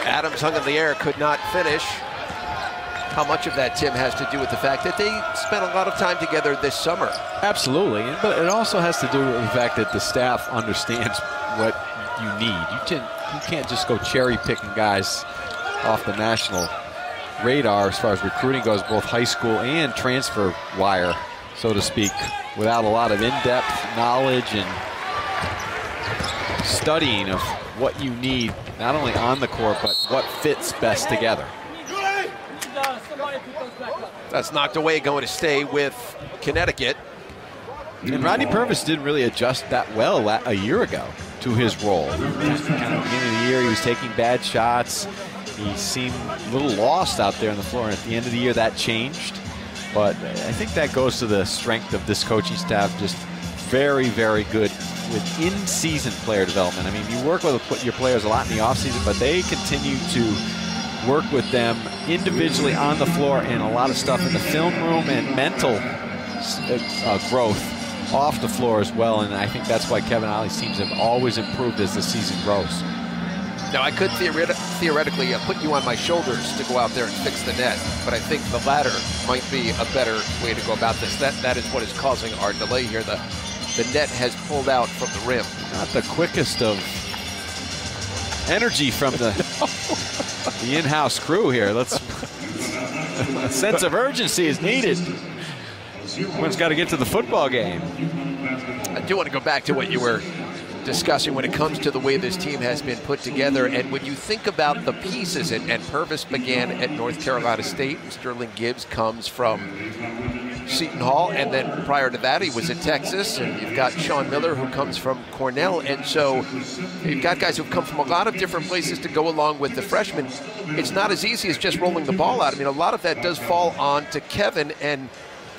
Adams hung in the air, could not finish. How much of that, Tim, has to do with the fact that they spent a lot of time together this summer? Absolutely, but it also has to do with the fact that the staff understands what you need. You can't just go cherry picking guys off the national radar as far as recruiting goes, both high school and transfer wire, so to speak, without a lot of in-depth knowledge and studying of what you need, not only on the court, but what fits best together. That's knocked away, going to stay with Connecticut. And Rodney Purvis didn't really adjust that well a year ago to his role. Kind of at the beginning of the year, he was taking bad shots. He seemed a little lost out there on the floor, and at the end of the year, that changed. But I think that goes to the strength of this coaching staff, just very, very good with in-season player development. I mean, you work with your players a lot in the offseason, but they continue to work with them individually on the floor, and a lot of stuff in the film room and mental growth off the floor as well. And I think that's why Kevin Ali's teams have always improved as the season grows. Now, I could theoretically put you on my shoulders to go out there and fix the net, but I think the latter might be a better way to go about this. That is what is causing our delay here. The net has pulled out from the rim. Not the quickest of energy from the in-house crew here. A sense of urgency is needed. Everyone's got to get to the football game. I do want to go back to what you were discussing when it comes to the way this team has been put together. And when you think about the pieces, and Purvis began at North Carolina State, Sterling Gibbs comes from Seton Hall, and then prior to that he was at Texas, and you've got Sean Miller who comes from Cornell, and so you've got guys who've come from a lot of different places to go along with the freshmen. It's not as easy as just rolling the ball out. I mean, a lot of that does fall on to Kevin, and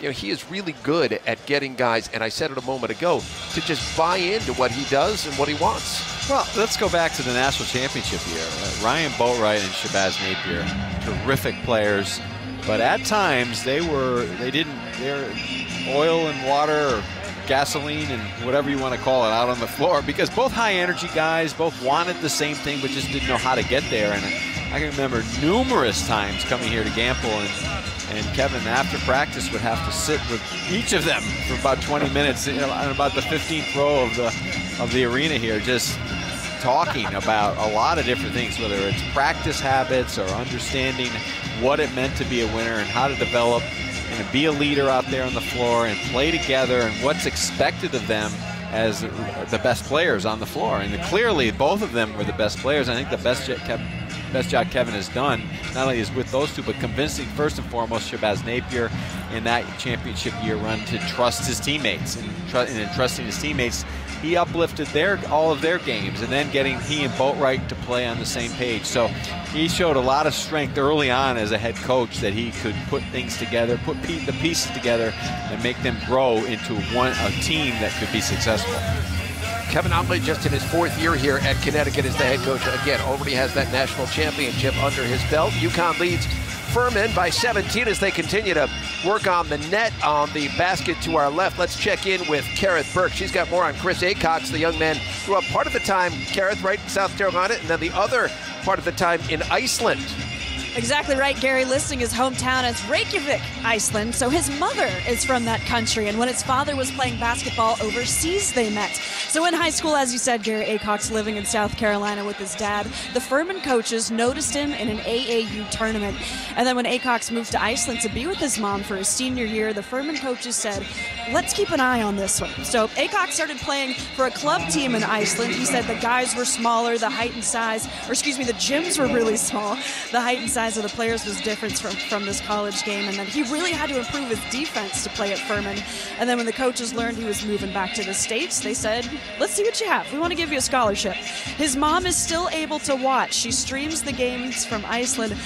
he is really good at getting guys, and I said it a moment ago, to just buy into what he does and what he wants. Well, let's go back to the national championship year. Ryan Boatwright and Shabazz Napier, terrific players, but at times they're oil and water or gasoline and whatever you want to call it out on the floor, because both high energy guys, both wanted the same thing but just didn't know how to get there. And I can remember numerous times coming here to Gamble, and Kevin after practice would have to sit with each of them for about 20 minutes on about the 15th row of the arena here, just talking about a lot of different things, whether it's practice habits or understanding what it meant to be a winner and how to develop and be a leader out there on the floor and play together and what's expected of them as the best players on the floor. And clearly both of them were the best players. I think the best job Kevin has done not only is with those two, but convincing first and foremost Shabazz Napier in that championship year run to trust his teammates, and in trusting his teammates he uplifted all of their games, and then getting he and Boatwright to play on the same page. So he showed a lot of strength early on as a head coach, that he could put things together, put the pieces together and make them grow into a team that could be successful. Kevin Otley, just in his 4th year here at Connecticut as the head coach, again, already has that national championship under his belt. UConn leads Furman by 17 as they continue to work on the net. On the basket to our left, let's check in with Kareth Burke. She's got more on Chris Acox. The young man grew up part of the time, Kareth, right in South Carolina, and then the other part of the time in Iceland. Exactly right, Gary, listing his hometown as Reykjavik, Iceland. So his mother is from that country, and when his father was playing basketball overseas, they met. So in high school, as you said, Gary Acox living in South Carolina with his dad, the Furman coaches noticed him in an AAU tournament. And then when Acox moved to Iceland to be with his mom for his senior year, the Furman coaches said, let's keep an eye on this one. So Acox started playing for a club team in Iceland. He said the guys were smaller, the height and size, or excuse me, the gyms were really small. The height and size of the players was different from this college game, and then he really had to improve his defense to play at Furman. And then when the coaches learned he was moving back to the States, they said, let's see what you have. We want to give you a scholarship. His mom is still able to watch. She streams the games from Iceland.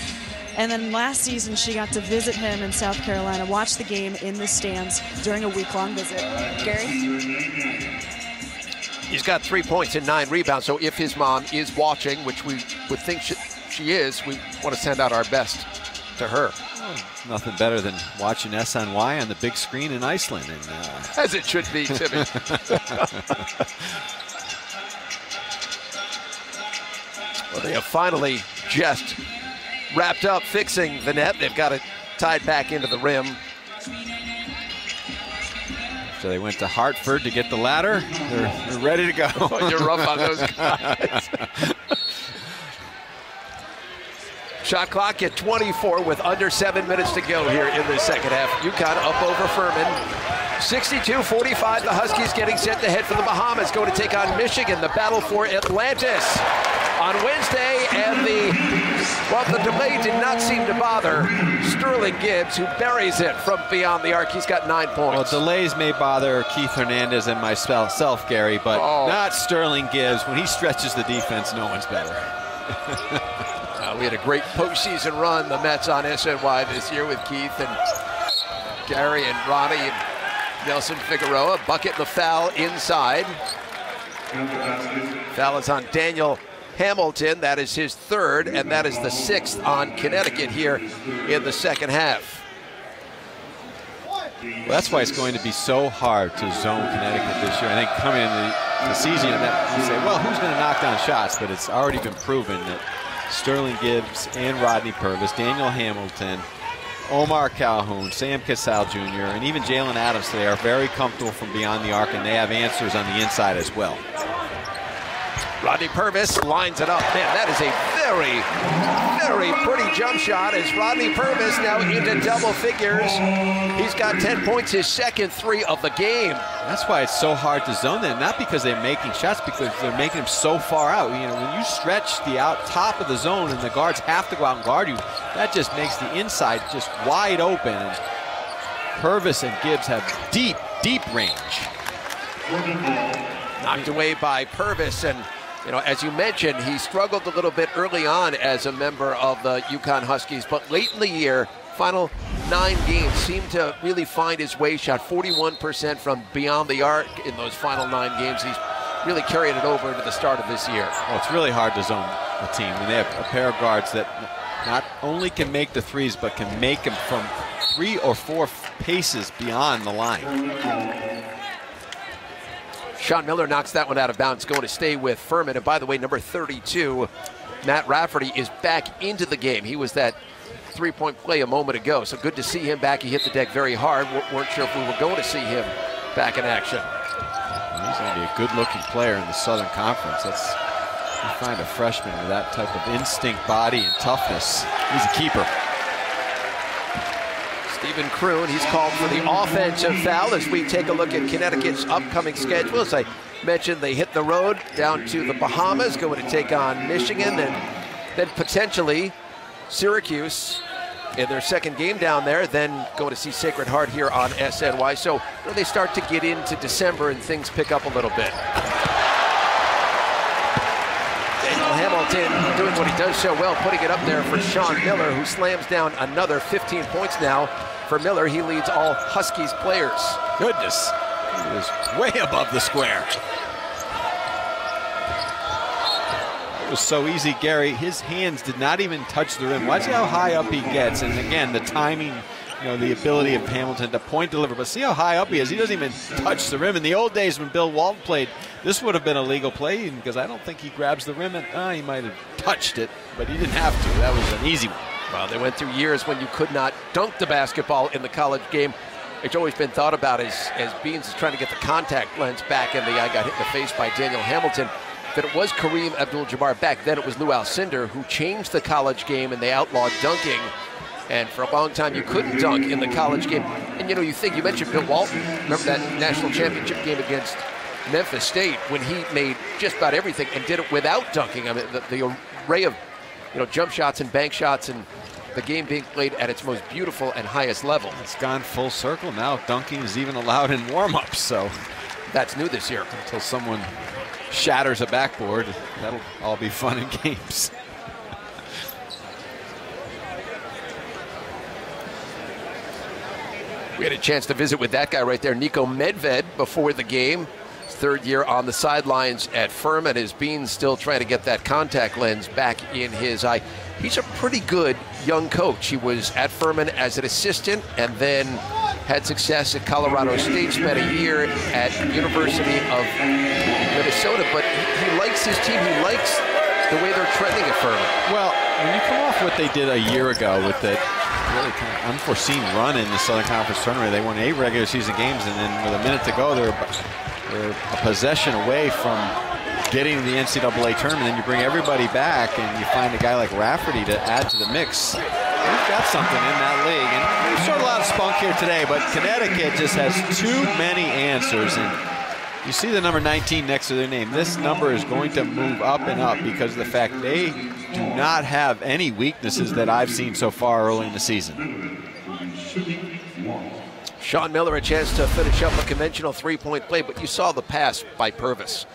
And then last season, she got to visit him in South Carolina, watch the game in the stands during a week-long visit. Gary? He's got 3 points and 9 rebounds, so if his mom is watching, which we would think she is, we want to send out our best to her. Oh, nothing better than watching SNY on the big screen in Iceland. And, as it should be, Timmy. Well, they have finally just wrapped up fixing the net. They've got it tied back into the rim. So they went to Hartford to get the ladder. They're ready to go. You're rough on those guys. Shot clock at 24 with under 7 minutes to go here in the second half. UConn up over Furman. 62-45, the Huskies getting set to head for the Bahamas, going to take on Michigan, the battle for Atlantis on Wednesday, and the delay did not seem to bother Sterling Gibbs, who buries it from beyond the arc. He's got 9 points. Well, delays may bother Keith Hernandez and myself, Gary, but not Sterling Gibbs. When he stretches the defense, no one's better. We had a great postseason run, the Mets on SNY this year with Keith and Gary and Ronnie and Nelson Figueroa. Bucket the foul inside. Foul is on Daniel Hamilton. That is his 3rd, and that is the 6th on Connecticut here in the second half. Well, that's why it's going to be so hard to zone Connecticut this year. I think coming into the season, you say, well, who's going to knock down shots? But it's already been proven that Sterling Gibbs and Rodney Purvis, Daniel Hamilton, Omar Calhoun, Sam Cassell Jr., and even Jalen Adams today are very comfortable from beyond the arc, and they have answers on the inside as well. Rodney Purvis lines it up. Man, that is a very, very pretty jump shot as Rodney Purvis now into double figures. He's got 10 points, his second 3 of the game. That's why it's so hard to zone them, not because they're making shots, because they're making them so far out. You know, when you stretch the out top of the zone and the guards have to go out and guard you, that just makes the inside just wide open. And Purvis and Gibbs have deep, deep range. Knocked away by Purvis, and you know, as you mentioned, he struggled a little bit early on as a member of the UConn Huskies, but late in the year, final 9 games, seemed to really find his way. Shot 41% from beyond the arc in those final 9 games. He's really carried it over into the start of this year. Well, it's really hard to zone a team when they have a pair of guards that not only can make the threes, but can make them from 3 or 4 paces beyond the line. Sean Miller knocks that one out of bounds, going to stay with Furman. And by the way, number 32, Matt Rafferty, is back into the game. He was that 3-point play a moment ago, so good to see him back. He hit the deck very hard. Weren't sure if we were going to see him back in action. He's going to be a good-looking player in the Southern Conference. You find a freshman with that type of instinct, body, and toughness. He's a keeper. Stephen Kroon, he's called for the offensive foul as we take a look at Connecticut's upcoming schedule. As I mentioned, they hit the road down to the Bahamas, going to take on Michigan, and then potentially Syracuse in their second game down there, then going to see Sacred Heart here on SNY. So they start to get into December and things pick up a little bit. Daniel Hamilton doing what he does so well, putting it up there for Sean Miller, who slams down another 15 points now. For Miller, he leads all Huskies players. Goodness, he was way above the square. It was so easy, Gary. His hands did not even touch the rim. Watch how high up he gets, and again, the timing, you know, the ability of Hamilton to point deliver. But see how high up he is. He doesn't even touch the rim. In the old days when Bill Walton played, this would have been a legal play because I don't think he grabs the rim, and he might have touched it, but he didn't have to. That was an easy one. Well, they went through years when you could not dunk the basketball in the college game. It's always been thought about as Beans is trying to get the contact lens back, and the eye got hit in the face by Daniel Hamilton. That it was Kareem Abdul-Jabbar. Back then it was Lou Alcindor who changed the college game, and they outlawed dunking. And for a long time you couldn't dunk in the college game. And you know, you mentioned Bill Walton. Remember that national championship game against Memphis State when he made just about everything and did it without dunking. I mean, the array of jump shots and bank shots and the game being played at its most beautiful and highest level. It's gone full circle now. Dunking is even allowed in warm-ups, so that's new this year. Until someone shatters a backboard, that'll all be fun and games. We had a chance to visit with that guy right there, Nico Medved, before the game. His 3rd year on the sidelines at Furman. His Beans still trying to get that contact lens back in his eye. He's a pretty good young coach. He was at Furman as an assistant and then had success at Colorado State, spent a year at University of Minnesota, but he likes his team. He likes the way they're trending at Furman. Well, when you come off what they did a year ago with that really kind of unforeseen run in the Southern Conference tournament, they won 8 regular season games, and then with a minute to go, they're a possession away from getting to the NCAA tournament. Then you bring everybody back, and you find a guy like Rafferty to add to the mix. We've got something in that league, and we showed a lot of spunk here today, but Connecticut just has too many answers. And you see the number 19 next to their name. This number is going to move up and up because of the fact they do not have any weaknesses that I've seen so far early in the season. Sean Miller, a chance to finish up a conventional 3-point play, but you saw the pass by Purvis.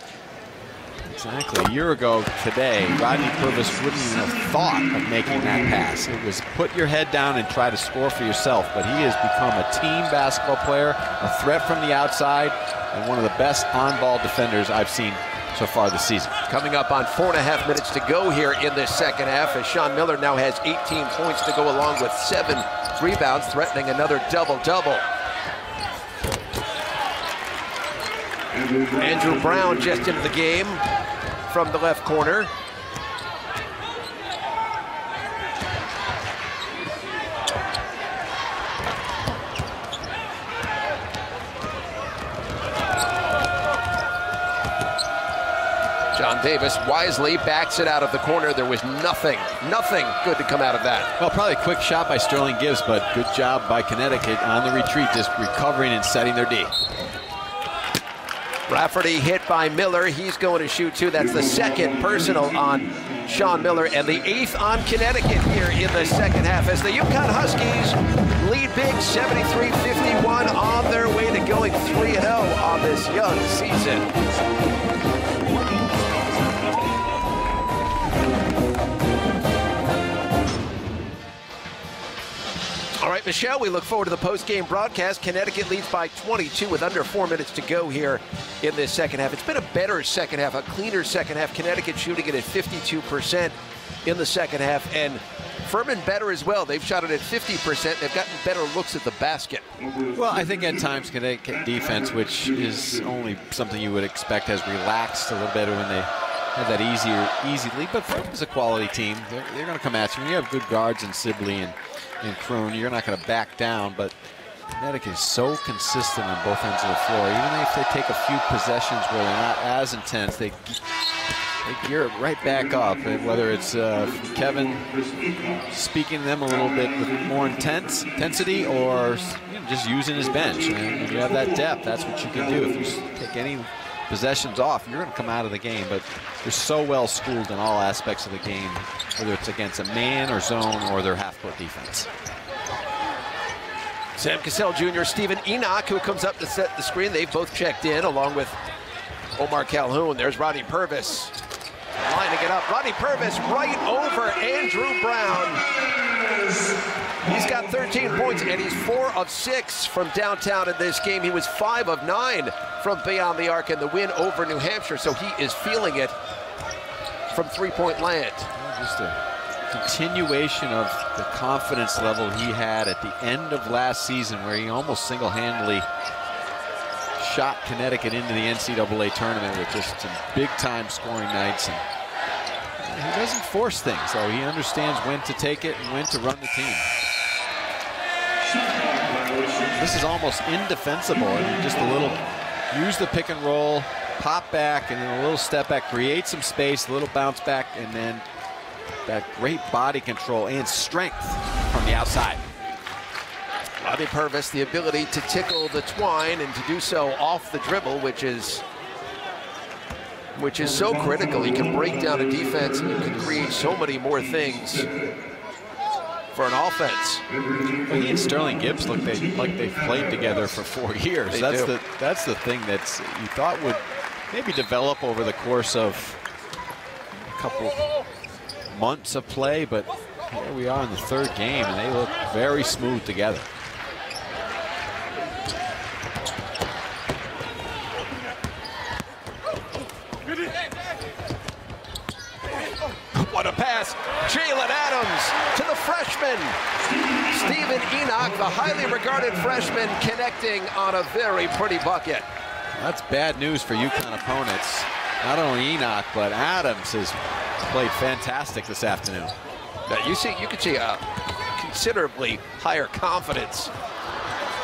Exactly. A year ago today, Rodney Purvis wouldn't even have thought of making that pass. It was put your head down and try to score for yourself, but he has become a team basketball player, a threat from the outside, and one of the best on-ball defenders I've seen so far this season. Coming up on 4.5 minutes to go here in this second half, as Sean Miller now has 18 points to go along with 7 rebounds, threatening another double-double. Andrew Brown just into the game from the left corner. John Davis wisely backs it out of the corner. There was nothing good to come out of that. Well, probably a quick shot by Sterling Gibbs, but good job by Connecticut on the retreat, just recovering and setting their D. Rafferty hit by Miller. He's going to shoot two. That's the second personal on Sean Miller and the 8th on Connecticut here in the second half as the UConn Huskies lead big 73-51 on their way to going 3-0 on this young season. All right, Michelle, we look forward to the post-game broadcast. Connecticut leads by 22 with under 4 minutes to go here in this second half. It's been a better second half, a cleaner second half. Connecticut shooting it at 52% in the second half, and Furman better as well. They've shot it at 50%. They've gotten better looks at the basket. Well, I think at times Connecticut defense, which is only something you would expect, has relaxed a little bit when they have that easy lead. But Furman's a quality team. They're going to come at you. When you have good guards in Sibley and Kroon, you're not going to back down. But Connecticut is so consistent on both ends of the floor. Even if they take a few possessions where they're not as intense, they gear it right back up. And whether it's Kevin speaking to them a little bit with more intensity, or just using his bench. And when you have that depth, that's what you can do. If you take any possessions off, you're going to come out of the game. But they're so well schooled in all aspects of the game, whether it's against a man or zone or their half-court defense. Sam Cassell Jr., Stephen Enoch, who comes up to set the screen. They've both checked in along with Omar Calhoun. There's Rodney Purvis lining it up. Rodney Purvis right over Andrew Brown. He's got 13 points, and he's 4 of 6 from downtown in this game. He was 5 of 9 from beyond the arc in the win over New Hampshire, so he is feeling it from three-point land. Just a continuation of the confidence level he had at the end of last season, where he almost single-handedly shot Connecticut into the NCAA tournament with just some big-time scoring nights. And he doesn't force things, though. He understands when to take it and when to run the team. This is almost indefensible. I mean, just a little, use the pick and roll, pop back, and then a little step back, create some space, a little bounce back, and then that great body control and strength from the outside. Rodney Purvis, the ability to tickle the twine and to do so off the dribble, which is so critical. He can break down a defense and you can create so many more things for an offense. Well, he and Sterling Gibbs look like they've played together for 4 years. That's the thing that's you thought would maybe develop over the course of a couple months of play, but here we are in the 3rd game, and they look very smooth together. What a pass. Jalen Adams to the freshman. Stephen Enoch, the highly regarded freshman, connecting on a very pretty bucket. That's bad news for UConn opponents. Not only Enoch, but Adams has played fantastic this afternoon. Now you can see a considerably higher confidence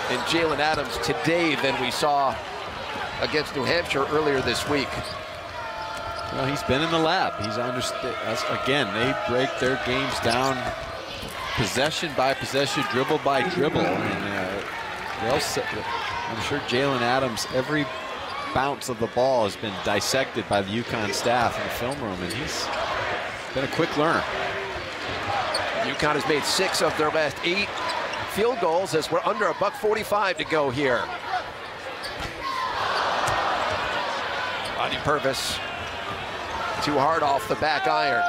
in Jalen Adams today than we saw against New Hampshire earlier this week. Well, he's been in the lab. He's understood. Again, they break their games down possession by possession, dribble by dribble. And I'm sure Jalen Adams, every bounce of the ball has been dissected by the UConn staff in the film room, and he's been a quick learner. UConn has made 6 of their last 8 field goals as we're under $1:45 to go here. Rodney Purvis, too hard off the back iron.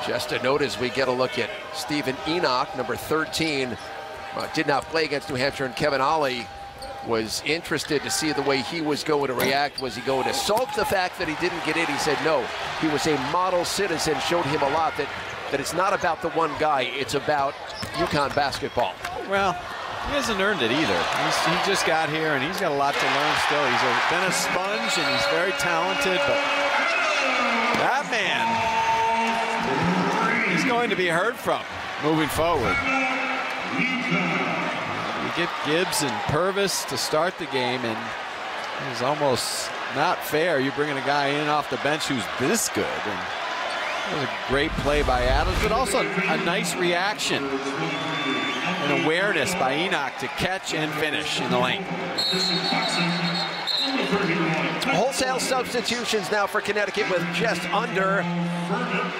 Just a note as we get a look at Stephen Enoch, number 13, did not play against New Hampshire, and Kevin Ollie was interested to see the way he was going to react. Was he going to sulk the fact that he didn't get in? He said no. He was a model citizen, showed him a lot that it's not about the one guy, it's about UConn basketball. Well, he hasn't earned it either. He just got here, and he's got a lot to learn still. He's been a sponge, and he's very talented, but that man, he's going to be heard from moving forward. get Gibbs and Purvis to start the game, and it was almost not fair. You're bringing a guy in off the bench who's this good. And it was a great play by Adams, but also a nice reaction and awareness by Enoch to catch and finish in the lane. Wholesale substitutions now for Connecticut with just under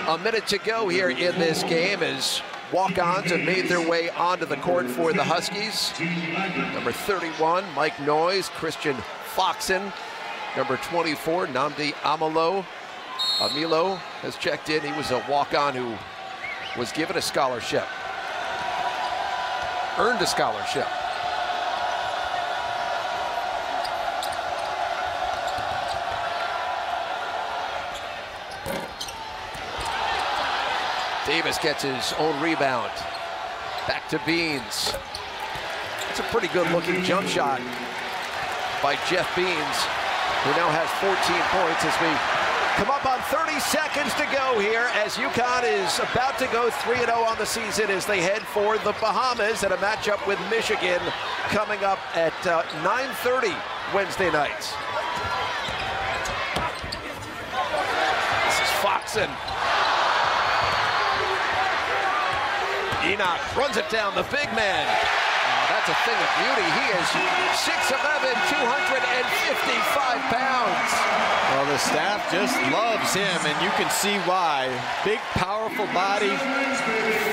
a minute to go here in this game as walk-ons have made their way onto the court for the Huskies. Number 31, Mike Noyes, Christian Foxen. Number 24, Nnamdi Amilo has checked in. He was a walk-on who was given a scholarship, earned a scholarship. Davis gets his own rebound. Back to Beans. It's a pretty good looking jump shot by Jeff Beans, who now has 14 points as we come up on 30 seconds to go here as UConn is about to go 3-0 on the season as they head for the Bahamas at a matchup with Michigan coming up at 9:30 Wednesday nights. This is Foxen. Enoch runs it down, the big man. That's a thing of beauty. He is 6'11", 255 pounds. Well, the staff just loves him, and you can see why. Big, powerful body,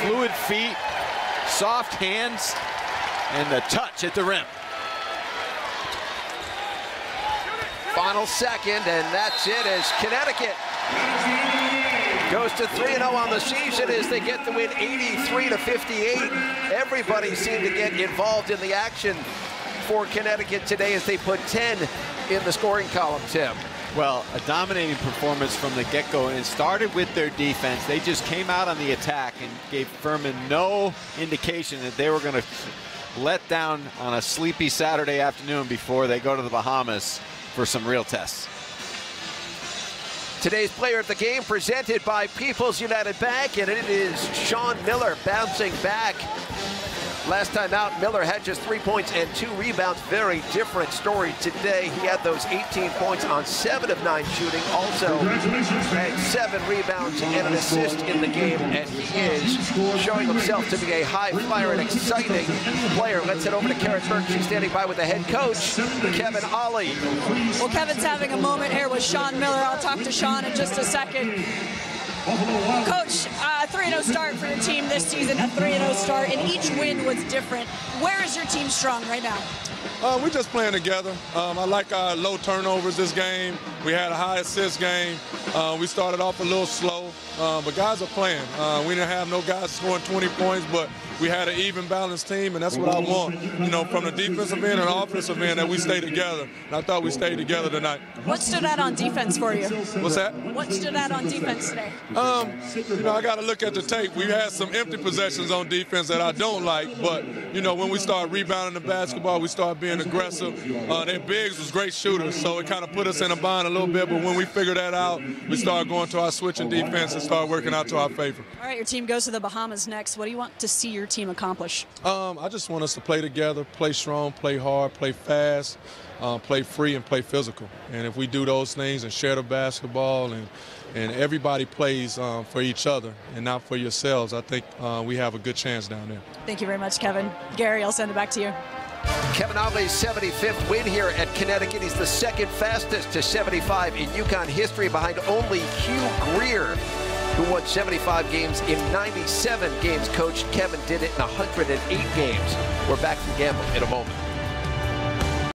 fluid feet, soft hands, and the touch at the rim. Final second, and that's it as Connecticut goes to 3-0 on the season as they get the win 83-58. Everybody seemed to get involved in the action for Connecticut today as they put 10 in the scoring column, Tim. Well, a dominating performance from the get-go, and it started with their defense. They just came out on the attack and gave Furman no indication that they were going to let down on a sleepy Saturday afternoon before they go to the Bahamas for some real tests. Today's player of the game presented by People's United Bank, and it is Sean Miller bouncing back. Last time out, Miller had just 3 points and 2 rebounds. Very different story today. He had those 18 points on 7 of 9 shooting. Also had 7 rebounds and an assist in the game, and he is showing himself to be a high flyer and exciting player. Let's head over to Karen Burke. She's standing by with the head coach, Kevin Ollie. Well, Kevin's having a moment here with Sean Miller. I'll talk to Sean in just a second. Coach, 3-0 start for your team this season, a 3-0 start, and each win was different. Where is your team strong right now? We're just playing together. I like our low turnovers this game. We had a high assist game. We started off a little slow, but guys are playing. We didn't have no guys scoring 20 points, but we had an even balanced team, and that's what I want, you know, from the defensive end and offensive end, that we stay together. And I thought we stayed together tonight. What stood out on defense for you? What's that? What stood out on defense today? You know, I got to look at the tape. We had some empty possessions on defense that I don't like, but, you know, when we start rebounding the basketball, we start being aggressive. Their bigs was great shooters, so it kind of put us in a bind a little bit, but when we figured that out, we started going to our switching defense and started working out to our favor. All right, your team goes to the Bahamas next. What do you want to see your team accomplish? I just want us to play together, play strong, play hard, play fast, play free, and play physical. And if we do those things and share the basketball and everybody plays for each other and not for yourselves, I think we have a good chance down there. Thank you very much, Kevin. Gary, I'll send it back to you. Kevin Ollie's 75th win here at Connecticut. He's the second fastest to 75 in UConn history, behind only Hugh Greer, who won 75 games in 97 games coached. Kevin did it in 108 games. We're back from Gamble in a moment.